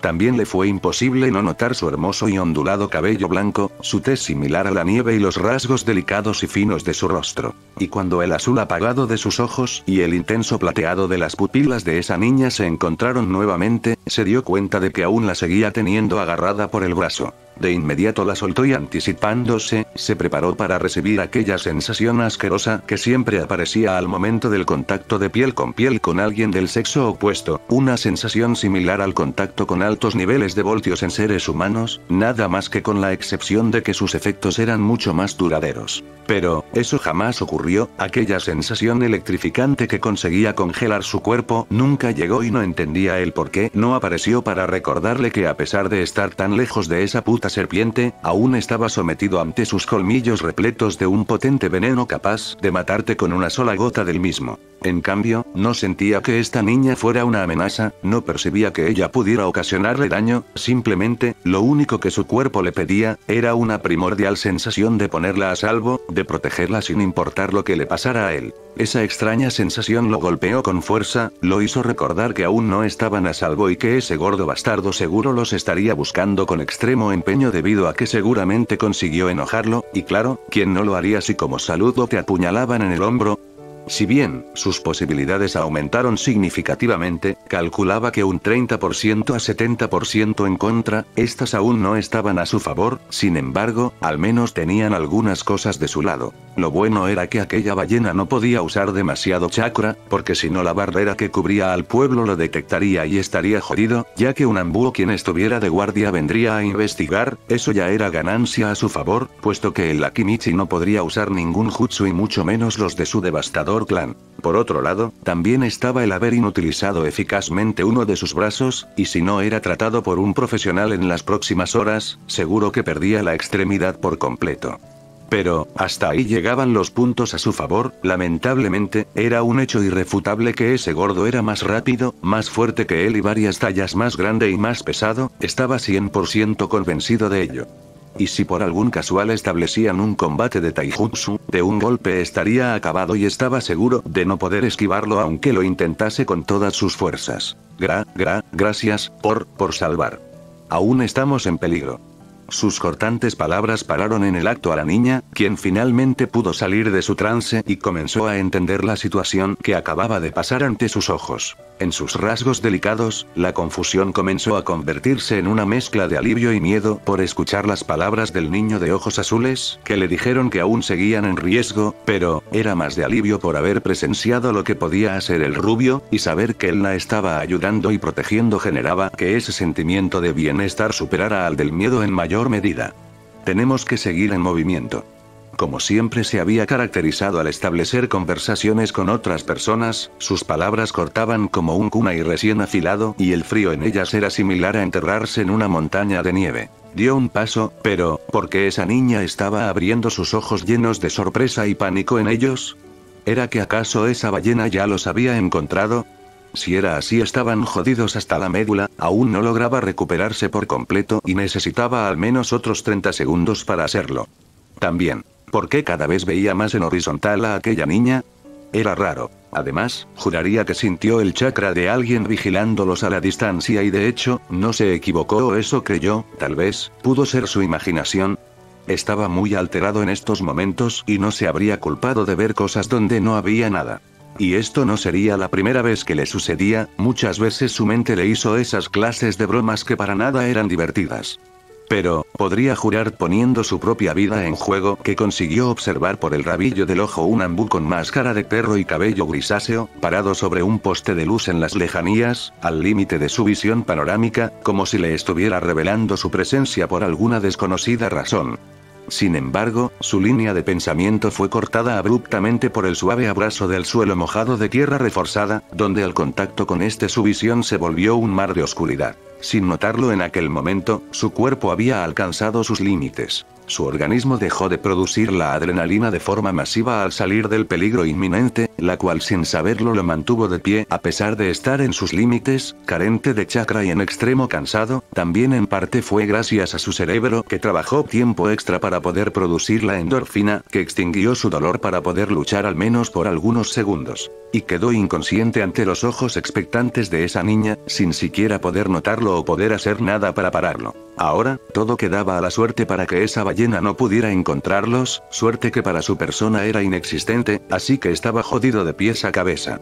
También le fue imposible no notar su hermoso y ondulado cabello blanco, su tez similar a la nieve y los rasgos delicados y finos de su rostro. Y cuando el azul apagado de sus ojos y el intenso plateado de las pupilas de esa niña se encontraron nuevamente, se dio cuenta de que aún la seguía teniendo agarrada por el brazo. De inmediato la soltó y anticipándose, se preparó para recibir aquella sensación asquerosa que siempre aparecía al momento del contacto de piel con alguien del sexo opuesto, una sensación similar al contacto con altos niveles de voltios en seres humanos, nada más que con la excepción de que sus efectos eran mucho más duraderos. Pero, eso jamás ocurrió, aquella sensación electrificante que conseguía congelar su cuerpo nunca llegó y no entendía el por qué no no apareció para recordarle que a pesar de estar tan lejos de esa puta serpiente, aún estaba sometido ante sus colmillos repletos de un potente veneno capaz de matarte con una sola gota del mismo. En cambio, no sentía que esta niña fuera una amenaza, no percibía que ella pudiera ocasionarle daño, simplemente, lo único que su cuerpo le pedía, era una primordial sensación de ponerla a salvo, de protegerla sin importar lo que le pasara a él. Esa extraña sensación lo golpeó con fuerza, lo hizo recordar que aún no estaban a salvo y que ese gordo bastardo seguro los estaría buscando con extremo empeño debido a que seguramente consiguió enojarlo, y claro, ¿quién no lo haría si como saludo te apuñalaban en el hombro? Si bien, sus posibilidades aumentaron significativamente, calculaba que un 30% a 70% en contra, estas aún no estaban a su favor, sin embargo, al menos tenían algunas cosas de su lado. Lo bueno era que aquella ballena no podía usar demasiado chakra, porque si no la barrera que cubría al pueblo lo detectaría y estaría jodido, ya que un ambú quien estuviera de guardia vendría a investigar, eso ya era ganancia a su favor, puesto que el Akimichi no podría usar ningún jutsu y mucho menos los de su devastador clan. Por otro lado, también estaba el haber inutilizado eficazmente uno de sus brazos, y si no era tratado por un profesional en las próximas horas, seguro que perdía la extremidad por completo. Pero, hasta ahí llegaban los puntos a su favor, lamentablemente, era un hecho irrefutable que ese gordo era más rápido, más fuerte que él y varias tallas más grande y más pesado, estaba 100% convencido de ello. Y si por algún casual establecían un combate de taijutsu, de un golpe estaría acabado y estaba seguro de no poder esquivarlo aunque lo intentase con todas sus fuerzas. Gracias, por salvar. Aún estamos en peligro. Sus cortantes palabras pararon en el acto a la niña, quien finalmente pudo salir de su trance y comenzó a entender la situación que acababa de pasar ante sus ojos. En sus rasgos delicados, la confusión comenzó a convertirse en una mezcla de alivio y miedo por escuchar las palabras del niño de ojos azules, que le dijeron que aún seguían en riesgo, pero, era más de alivio por haber presenciado lo que podía hacer el rubio, y saber que él la estaba ayudando y protegiendo generaba que ese sentimiento de bienestar superara al del miedo en mayor medida. Tenemos que seguir en movimiento. Como siempre se había caracterizado al establecer conversaciones con otras personas, sus palabras cortaban como un kunai recién afilado y el frío en ellas era similar a enterrarse en una montaña de nieve. Dio un paso, pero, ¿por qué esa niña estaba abriendo sus ojos llenos de sorpresa y pánico en ellos? ¿Era que acaso esa ballena ya los había encontrado? Si era así estaban jodidos hasta la médula, aún no lograba recuperarse por completo y necesitaba al menos otros 30 segundos para hacerlo. También, ¿por qué cada vez veía más en horizontal a aquella niña? Era raro. Además, juraría que sintió el chakra de alguien vigilándolos a la distancia y de hecho, no se equivocó o eso creyó, tal vez, pudo ser su imaginación. Estaba muy alterado en estos momentos y no se habría culpado de ver cosas donde no había nada. Y esto no sería la primera vez que le sucedía, muchas veces su mente le hizo esas clases de bromas que para nada eran divertidas. Pero, podría jurar poniendo su propia vida en juego que consiguió observar por el rabillo del ojo un ambú con máscara de perro y cabello grisáceo, parado sobre un poste de luz en las lejanías, al límite de su visión panorámica, como si le estuviera revelando su presencia por alguna desconocida razón. Sin embargo, su línea de pensamiento fue cortada abruptamente por el suave abrazo del suelo mojado de tierra reforzada, donde al contacto con este su visión se volvió un mar de oscuridad. Sin notarlo en aquel momento, su cuerpo había alcanzado sus límites. Su organismo dejó de producir la adrenalina de forma masiva al salir del peligro inminente, la cual sin saberlo lo mantuvo de pie a pesar de estar en sus límites, carente de chakra y en extremo cansado, también en parte fue gracias a su cerebro que trabajó tiempo extra para poder producir la endorfina, que extinguió su dolor para poder luchar al menos por algunos segundos. Y quedó inconsciente ante los ojos expectantes de esa niña, sin siquiera poder notarlo o poder hacer nada para pararlo. Ahora, todo quedaba a la suerte para que esa ballena no pudiera encontrarlos, suerte que para su persona era inexistente, así que estaba jodido de pies a cabeza.